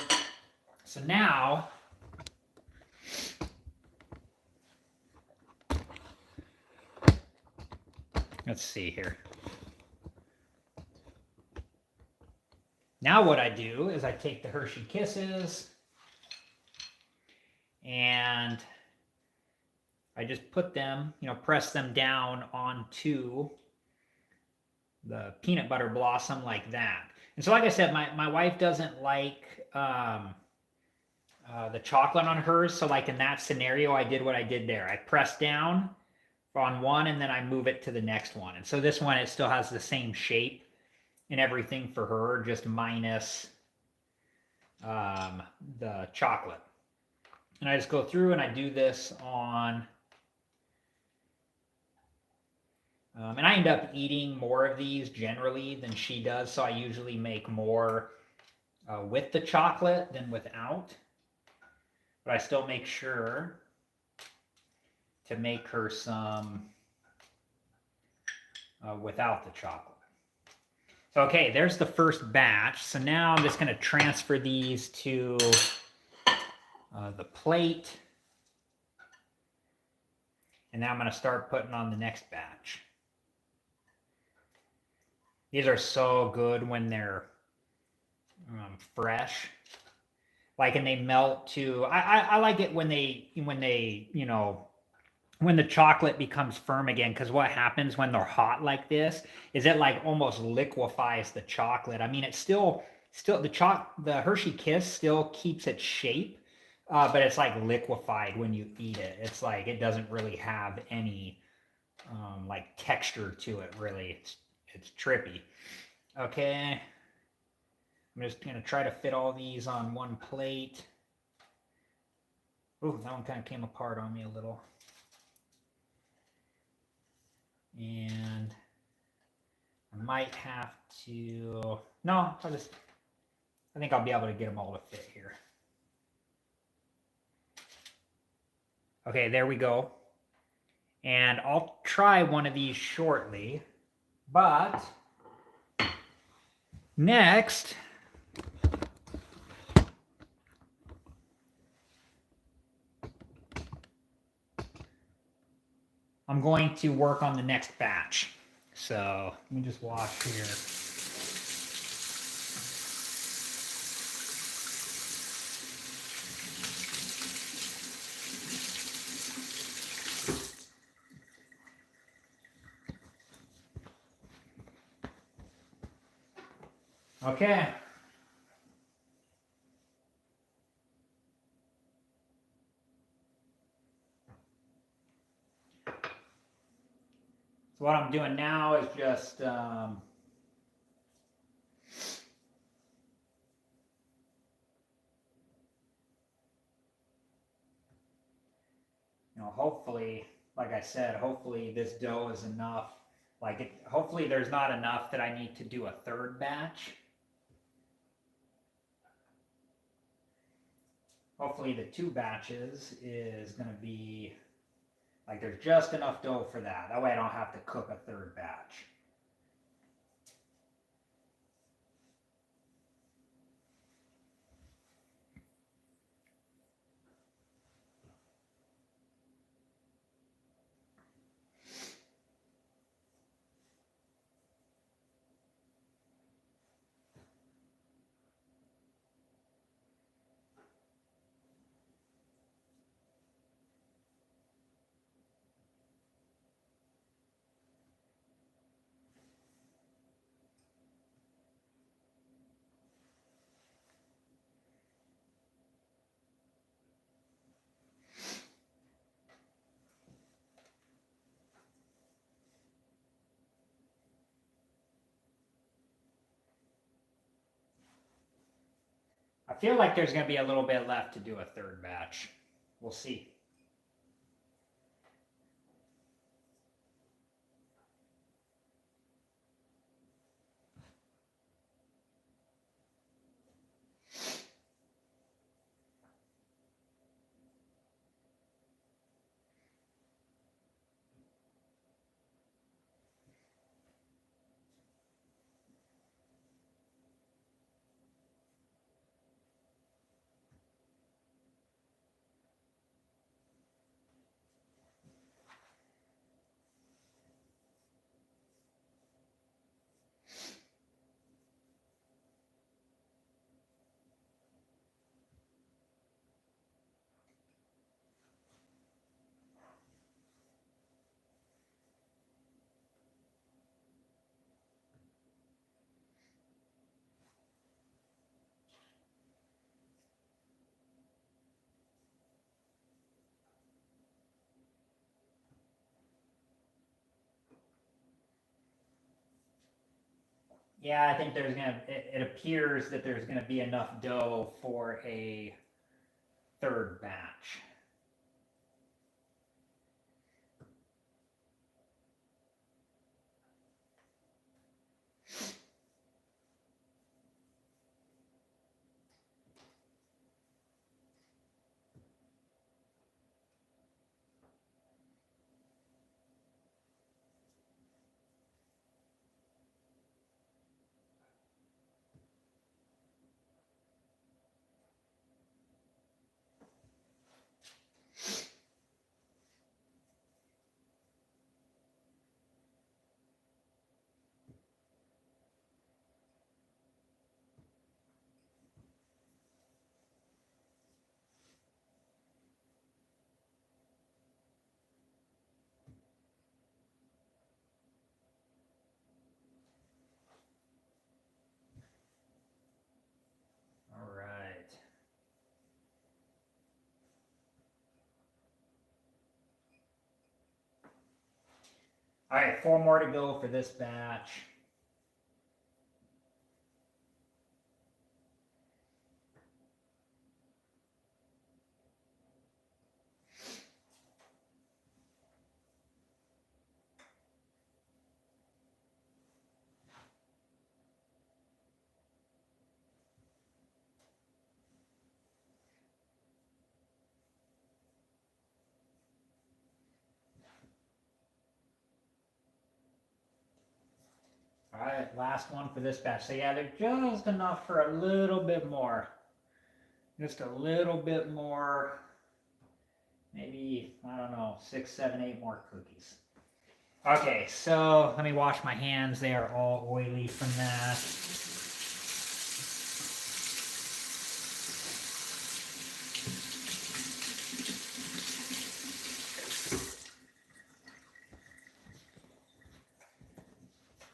So now, let's see here. Now what I do is I take the Hershey Kisses and I just put them, you know, press them down onto the peanut butter blossom like that. And so like I said, my wife doesn't like the chocolate on hers. So like in that scenario, I did what I did there. I pressed down on one and then I move it to the next one. And so this one, it still has the same shape and everything for her, just minus the chocolate. And I just go through and I do this on, and I end up eating more of these generally than she does, so I usually make more with the chocolate than without. But I still make sure to make her some without the chocolate. So, okay, there's the first batch. So now I'm just going to transfer these to the plate. And now I'm going to start putting on the next batch. These are so good when they're fresh. Like, and they melt too. I like it when they, you know, when the chocolate becomes firm again, because what happens when they're hot like this is it like almost liquefies the chocolate. I mean, it's still the Hershey Kiss still keeps its shape, but it's like liquefied when you eat it. It's like it doesn't really have any like texture to it. Really, it's trippy. Okay, I'm just gonna try to fit all these on one plate. Ooh, that one kind of came apart on me a little. And I might have to, no, I think I'll be able to get them all to fit here. Okay, there we go. And I'll try one of these shortly, but next, I'm going to work on the next batch. So let me just wash here. Okay. So what I'm doing now is just you know, hopefully, like I said, hopefully this dough is enough. Hopefully there's not enough that I need to do a third batch. Hopefully the 2 batches is going to be, like there's just enough dough for that. That way I don't have to cook a third batch. feel like there's going to be a little bit left to do a third batch. We'll see. Yeah, I think there's it appears that there's gonna be enough dough for a third batch. All right. All right, 4 more to go for this batch. All right, last one for this batch. So yeah, they're just enough for a little bit more. Just a little bit more. Maybe, I don't know, 6, 7, 8 more cookies. Okay, so let me wash my hands. They are all oily from that.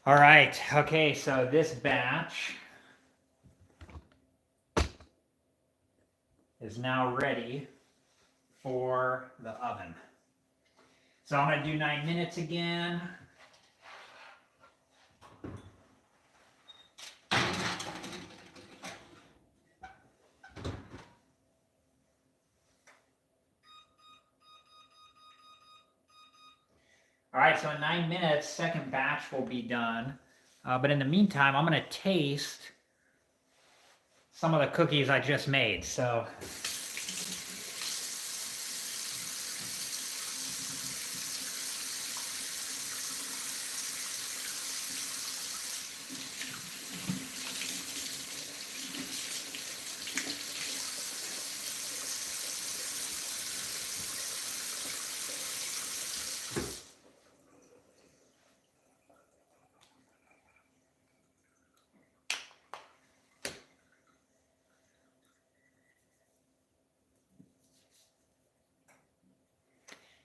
All right, okay, so this batch is now ready for the oven. So I'm going to do 9 minutes again. All right, so in 9 minutes, second batch will be done. But in the meantime, I'm going to taste some of the cookies I just made. So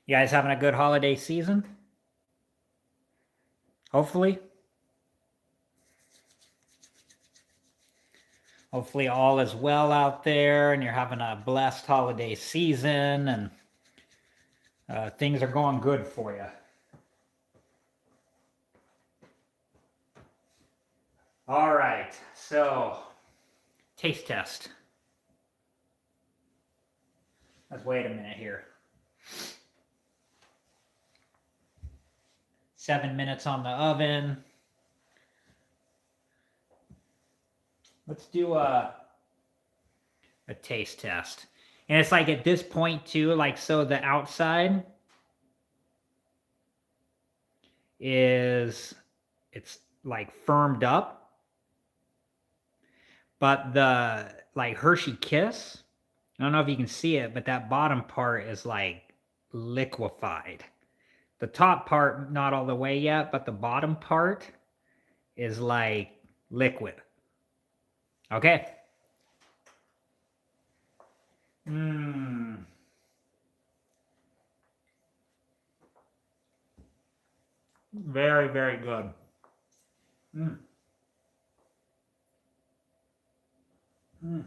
you guys having a good holiday season? Hopefully. Hopefully all is well out there and you're having a blessed holiday season and things are going good for you. All right, so taste test. Let's wait a minute here. 7 minutes on the oven. Let's do a taste test. And it's like at this point too, like, so the outside is, it's like firmed up, but the like Hershey Kiss, I don't know if you can see it, but that bottom part is like liquefied. The top part, not all the way yet, but the bottom part is like liquid. Okay. Mmm. Very, very good. Mmm. Mmm.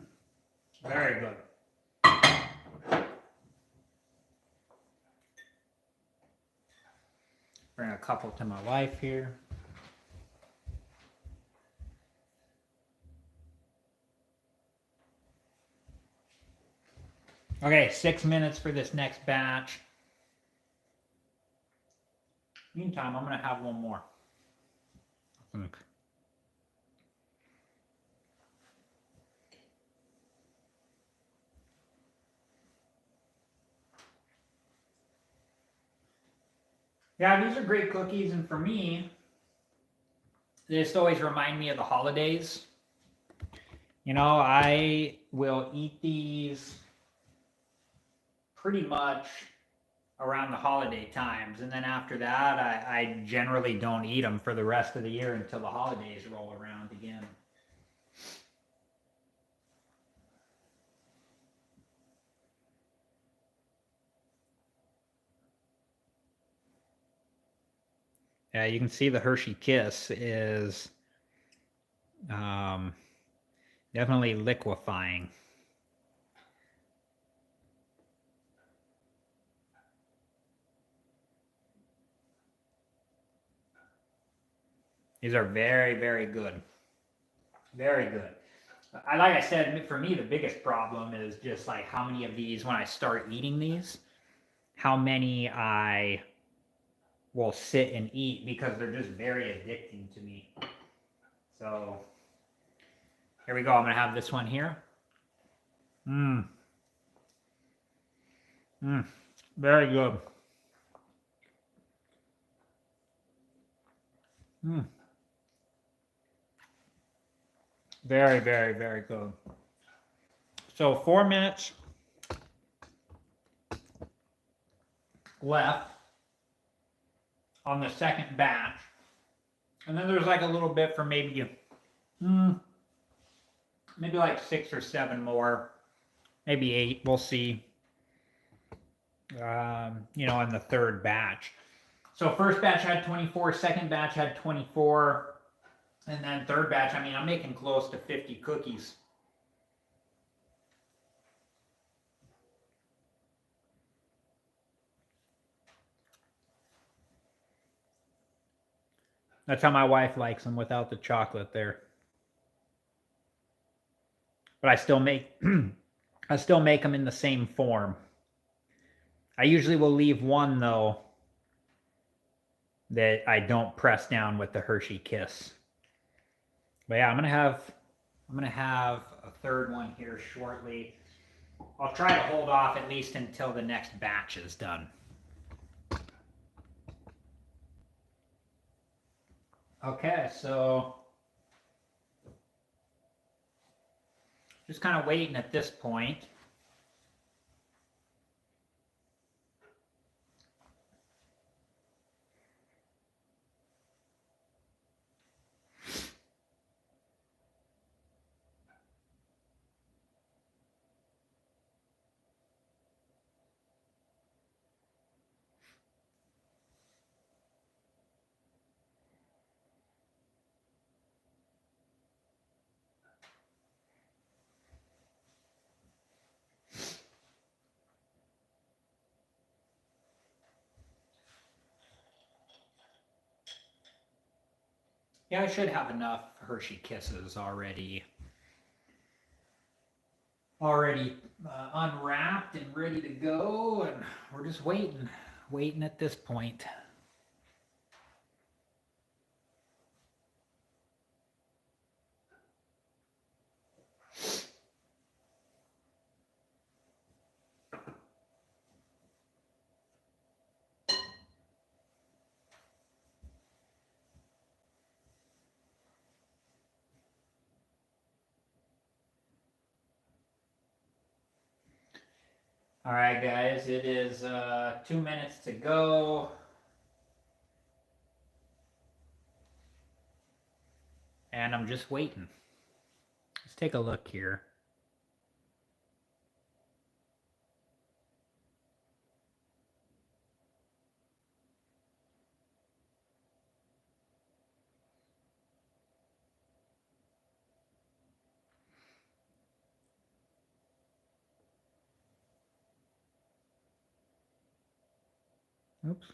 Very good. Bring a couple to my wife here. Okay, 6 minutes for this next batch. Meantime, I'm gonna have one more. I think. Yeah, these are great cookies, and for me, they just always remind me of the holidays. You know, I will eat these pretty much around the holiday times, and then after that, I generally don't eat them for the rest of the year until the holidays roll around again. Yeah, you can see the Hershey Kiss is definitely liquefying. These are very, very good. Very good. Like I said, for me, the biggest problem is just like how many of these, when I start eating these, how many I will sit and eat, because they're just very addicting to me. So here we go. I'm going to have this one here. Mmm. Mmm. Very good. Mmm. Very, very, very good. So 4 minutes left on the second batch. And then there's like a little bit for maybe like 6 or 7 more, maybe 8, we'll see. You know, in the third batch. So first batch had 24, second batch had 24, and then third batch, I mean, I'm making close to 50 cookies. That's how my wife likes them, without the chocolate there. But I still make I still make them in the same form. I usually will leave one though that I don't press down with the Hershey Kiss. But yeah, I'm gonna have a third one here shortly. I'll try to hold off at least until the next batch is done. Okay, so just kind of waiting at this point. Yeah, I should have enough Hershey Kisses already already unwrapped and ready to go, and we're just waiting at this point. All right, guys, it is 2 minutes to go. And I'm just waiting. Let's take a look here. Oops.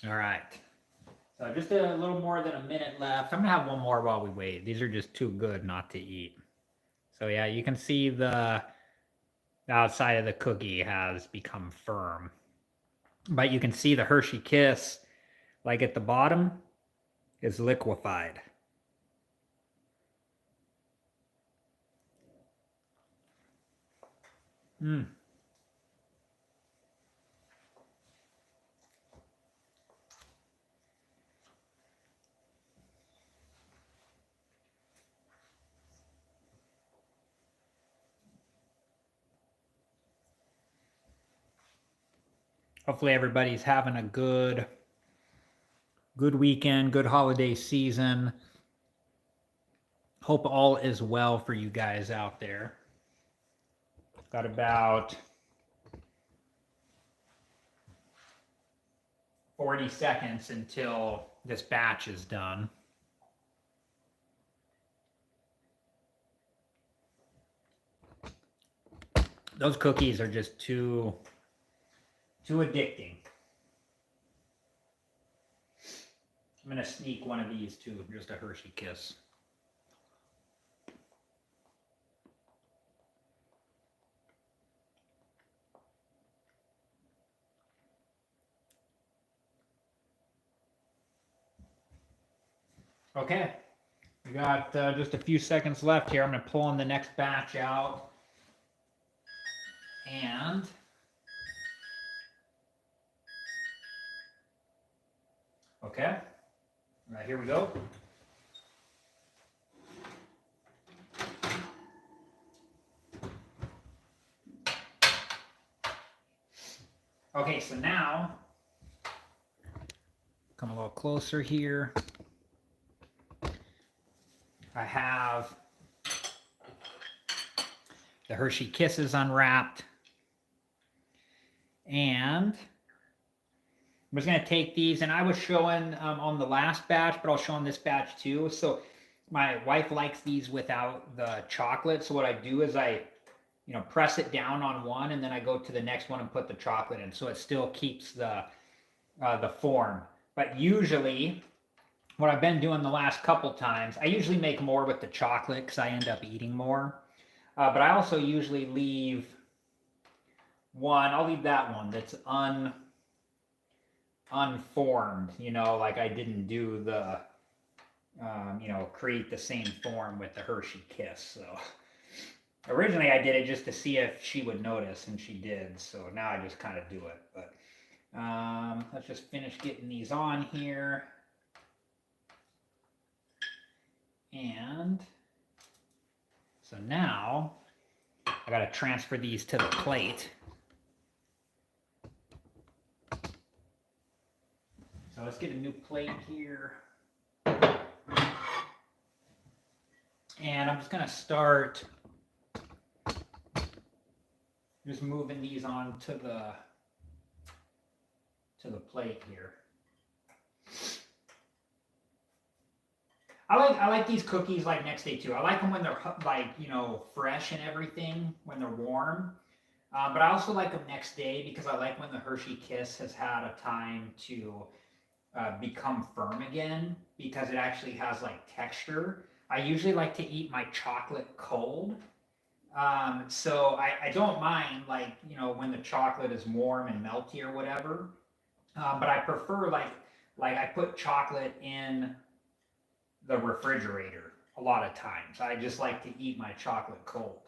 All right. So just a little more than a minute left. I'm gonna have one more while we wait. These are just too good not to eat. So yeah, you can see the outside of the cookie has become firm. But you can see the Hershey Kiss, like at the bottom, is liquefied. Mmm. Hopefully everybody's having a good weekend, good holiday season. Hope all is well for you guys out there. Got about 40 seconds until this batch is done. Those cookies are just too addicting. I'm gonna sneak one of these too, just a Hershey Kiss. Okay, we got just a few seconds left here. I'm gonna pull in the next batch out, and okay, all right, here we go. Okay, so now, come a little closer here. I have the Hershey Kisses unwrapped. And I'm just going to take these, and I was showing on the last batch, but I'll show on this batch too. So my wife likes these without the chocolate. So what I do is I, press it down on one, and then I go to the next one and put the chocolate in. So it still keeps the form. But usually, what I've been doing the last couple times, I usually make more with the chocolate because I end up eating more. But I also usually leave one. I'll leave that one that's unformed, like I didn't do the, create the same form with the Hershey Kiss. So originally I did it just to see if she would notice, and she did. So now I just kind of do it. But let's just finish getting these on here. And so now I got to transfer these to the plate. So let's get a new plate here. And I'm just going to start just moving these on to the plate here. I like these cookies like next day too. I like them when they're like, fresh and everything, when they're warm. But I also like them next day because I like when the Hershey Kiss has had a time to become firm again because it actually has like texture. I usually like to eat my chocolate cold. So I don't mind, like, you know, when the chocolate is warm and melty or whatever. But I prefer like I put chocolate in the refrigerator a lot of times. I just like to eat my chocolate cold.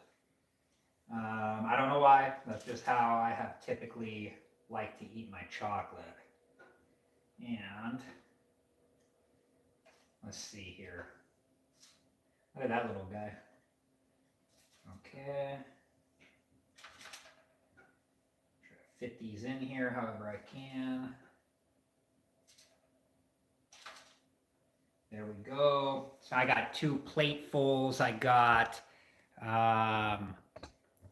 I don't know why. That's just how I have typically liked to eat my chocolate. And let's see here. Look at that little guy. Okay. Try to fit these in here however I can. There we go. So I got 2 platefuls. I got,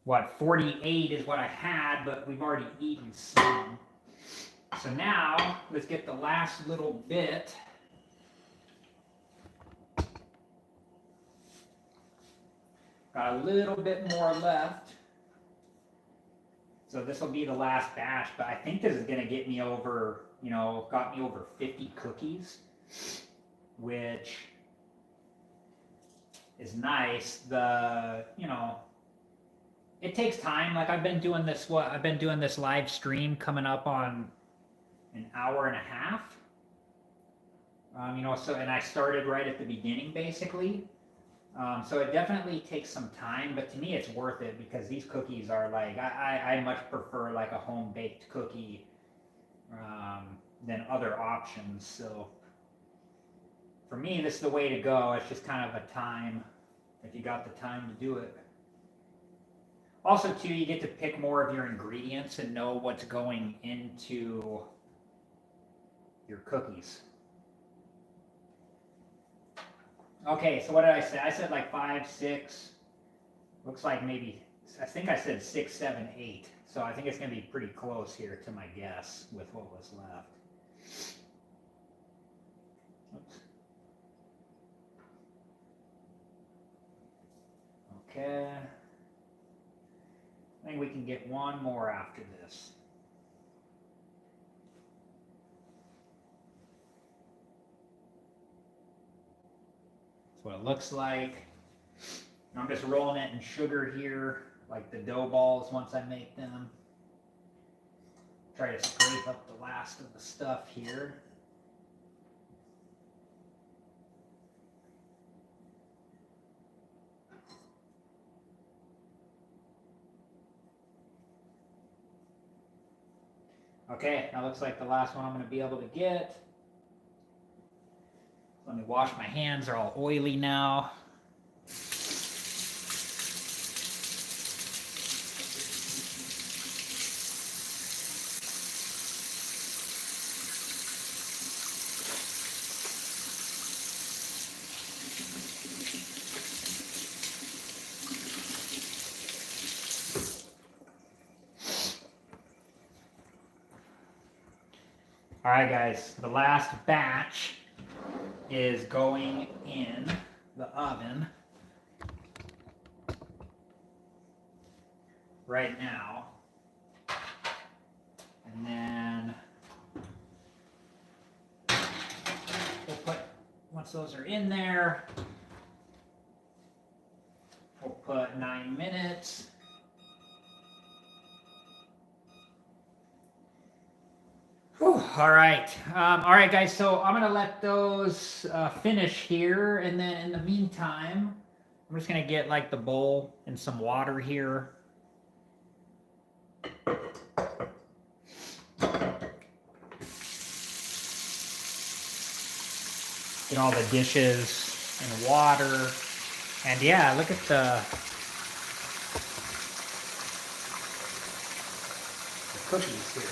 what, 48 is what I had, but we've already eaten some. So now, let's get the last little bit. Got a little bit more left. So this will be the last batch, but I think this is going to get me over, you know, got me over 50 cookies, which is nice. The, you know, it takes time. Like I've been doing this live stream coming up on an hour and a half. You know, so, and I started right at the beginning basically. So it definitely takes some time, but to me it's worth it because these cookies are like, I much prefer like a home baked cookie than other options. So for me, this is the way to go. It's just kind of a time, if you got the time to do it. Also too, you get to pick more of your ingredients and know what's going into your cookies. Okay, so what did I say? I said like 5, 6. Looks like maybe, I think I said 6, 7, 8. So I think it's going to be pretty close here to my guess with what was left. Oops. Okay. I think we can get one more after this. That's what it looks like. I'm just rolling it in sugar here, like the dough balls once I make them. Try to scrape up the last of the stuff here. Okay, that looks like the last one I'm going to be able to get. Let me wash my hands, they're all oily now. All right, guys, the last batch is going in the oven right now. And then we'll put, once those are in there, we'll put 9 minutes. Whew, all right, guys. So I'm gonna let those finish here, and then in the meantime, I'm just gonna get like the bowl and some water here. Get all the dishes and water, and yeah, look at the cookies here.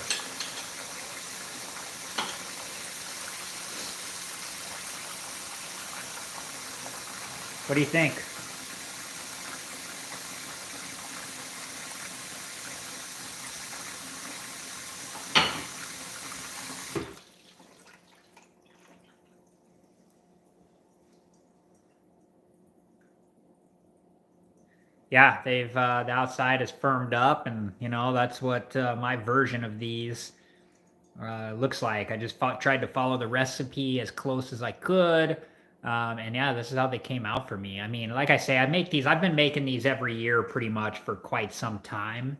What do you think? Yeah, they've the outside is firmed up, and you know that's what my version of these looks like. I just tried to follow the recipe as close as I could. And yeah, this is how they came out for me. I mean, like I say, I've been making these every year pretty much for quite some time.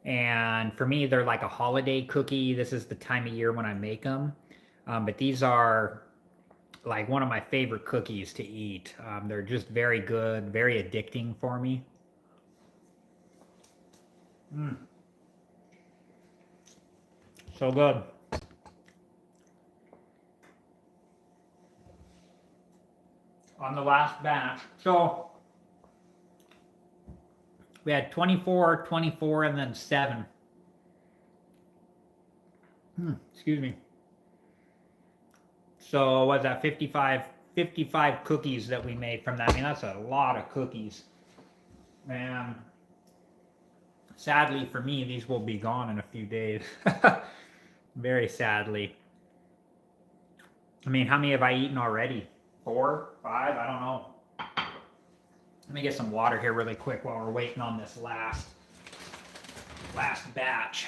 And for me, they're like a holiday cookie. This is the time of year when I make them. But these are like one of my favorite cookies to eat. They're just very good, very addicting for me. So good. On the last batch. So we had 24, 24, and then 7. Excuse me. So what's that, 55 cookies that we made from that. I mean, that's a lot of cookies. And sadly for me, these will be gone in a few days. Very sadly. I mean, how many have I eaten already? 4, 5? I don't know. Let me get some water here really quick while we're waiting on this last batch.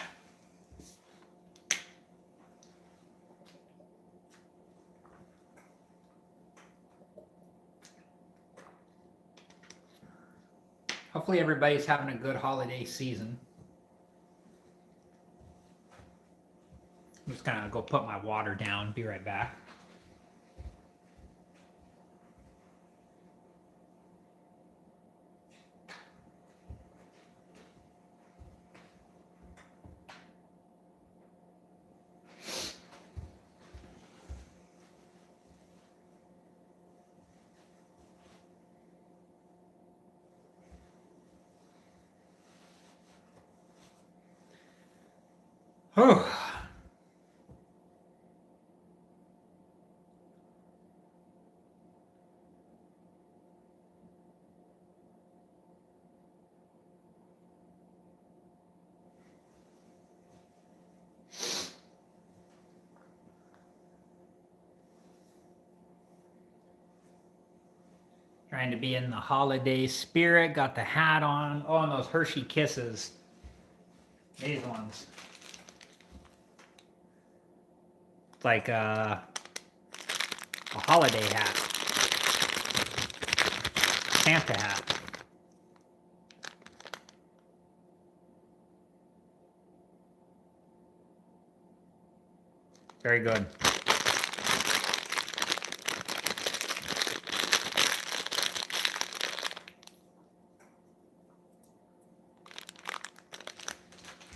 Hopefully everybody's having a good holiday season. I'm just gonna go put my water down. Be right back. Oh. Trying to be in the holiday spirit. Got the hat on. Oh, and those Hershey Kisses. These ones. It's like a holiday hat. Santa hat. Very good.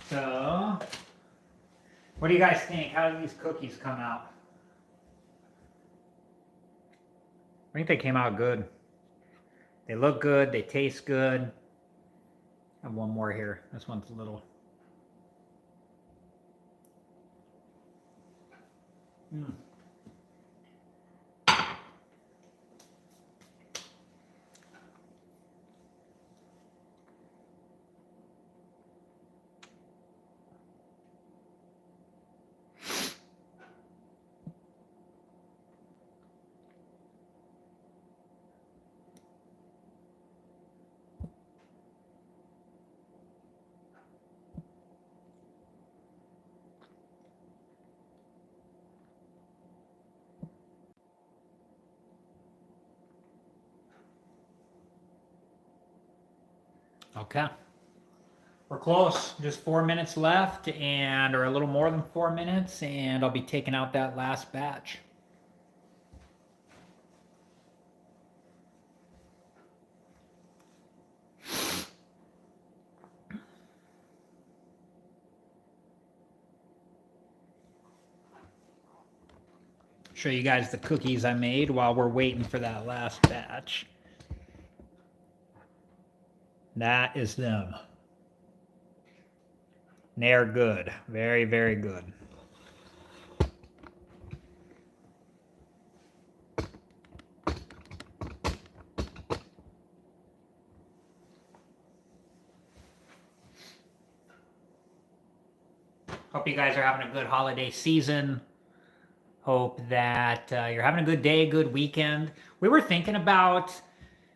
So, what do you guys think? How did these cookies come out? I think they came out good. They look good. They taste good. I have one more here. This one's a little. Okay. We're close. Just 4 minutes left, or a little more than 4 minutes, and I'll be taking out that last batch. Show you guys the cookies I made while we're waiting for that last batch. That is them. They're good. Very, very good. Hope you guys are having a good holiday season. Hope that you're having a good day, good weekend. We were thinking about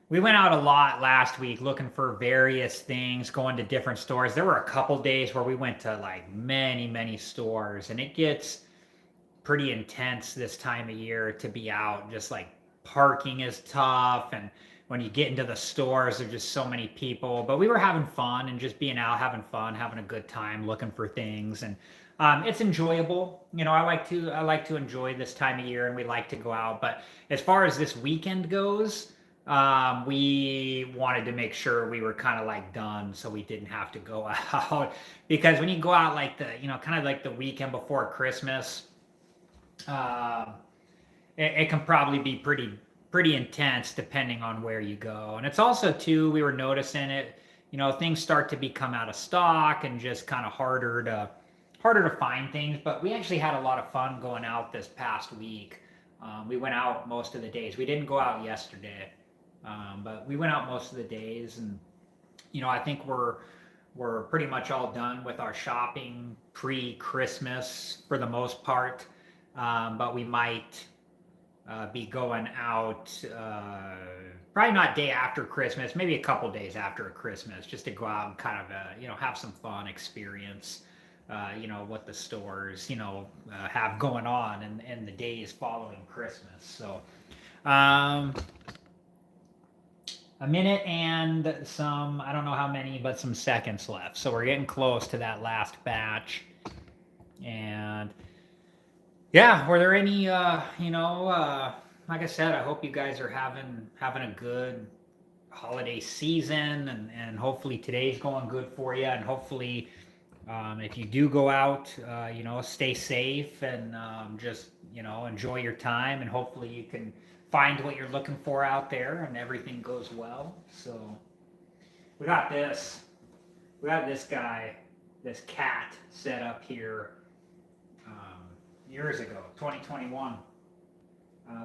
We went out a lot last week looking for various things, going to different stores. There were a couple days where we went to like many stores, and it gets pretty intense this time of year to be out. Just like parking is tough, and when you get into the stores, there's just so many people. But we were having fun and just being out, having fun, having a good time, looking for things, and it's enjoyable. You know, I like to enjoy this time of year, and we like to go out. But as far as this weekend goes, we wanted to make sure we were kind of like done, so we didn't have to go out. Because when you go out like the, you know, kind of like the weekend before Christmas, uh, it can probably be pretty intense depending on where you go. And it's also too, we were noticing it, you know, things start to become out of stock and just kind of harder to find things. But we actually had a lot of fun going out this past week. We went out most of the days. We didn't go out yesterday, but we went out most of the days. And you know, I think we're pretty much all done with our shopping pre-Christmas for the most part. But we might be going out probably not day after Christmas, maybe a couple days after Christmas, just to go out and kind of you know, have some fun, experience you know, what the stores, you know, have going on in the days following Christmas. So a minute and some, I don't know how many, but some seconds left. So we're getting close to that last batch. And yeah, were there any, you know, like I said, I hope you guys are having a good holiday season, and hopefully today's going good for you, and hopefully if you do go out, you know, stay safe, and just, you know, enjoy your time, and hopefully you can find what you're looking for out there and everything goes well. So we got this guy, this cat set up here years ago, 2021.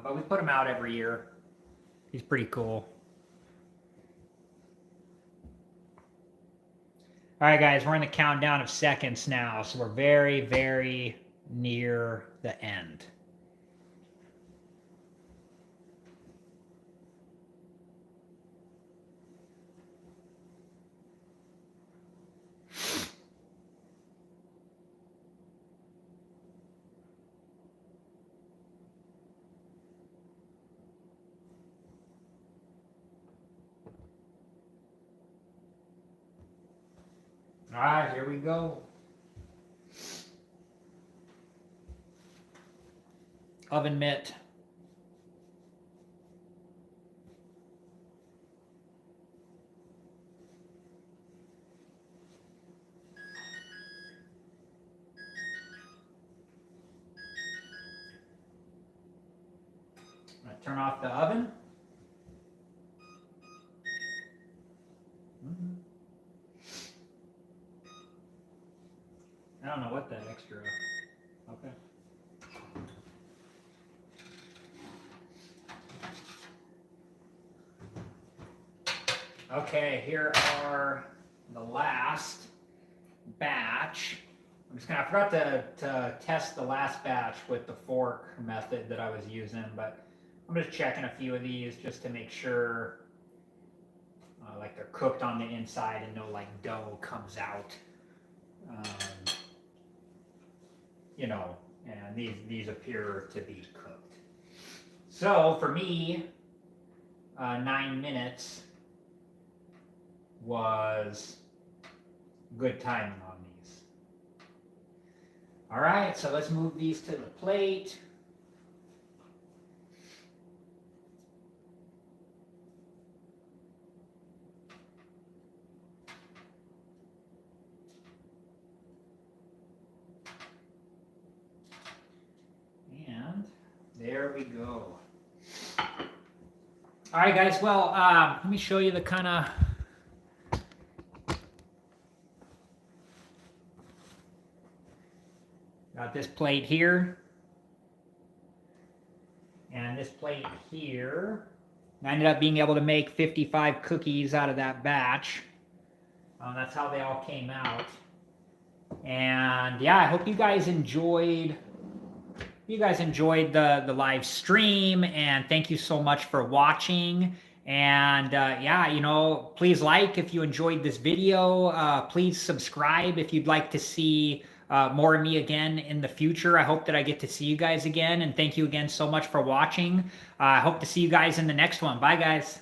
But we put him out every year. He's pretty cool. All right, guys, we're in the countdown of seconds now, so we're very near the end. All right, here we go. Oven mitt. I'm gonna turn off the oven. I don't know what that extra. Okay. Okay, here are the last batch. I forgot to test the last batch with the fork method that I was using, but I'm just checking a few of these just to make sure like they're cooked on the inside and no like dough comes out. You know, and these appear to be cooked. So for me, 9 minutes was good timing on these. All right, so let's move these to the plate. And there we go. All right, guys. Well, let me show you the kind of. Got this plate here. And this plate here. I ended up being able to make 55 cookies out of that batch. That's how they all came out. And yeah, I hope you guys enjoyed. The live stream, and thank you so much for watching. And yeah, you know, please like if you enjoyed this video. Please subscribe if you'd like to see more of me again in the future. I hope that I get to see you guys again. And thank you again so much for watching. I hope to see you guys in the next one. Bye, guys.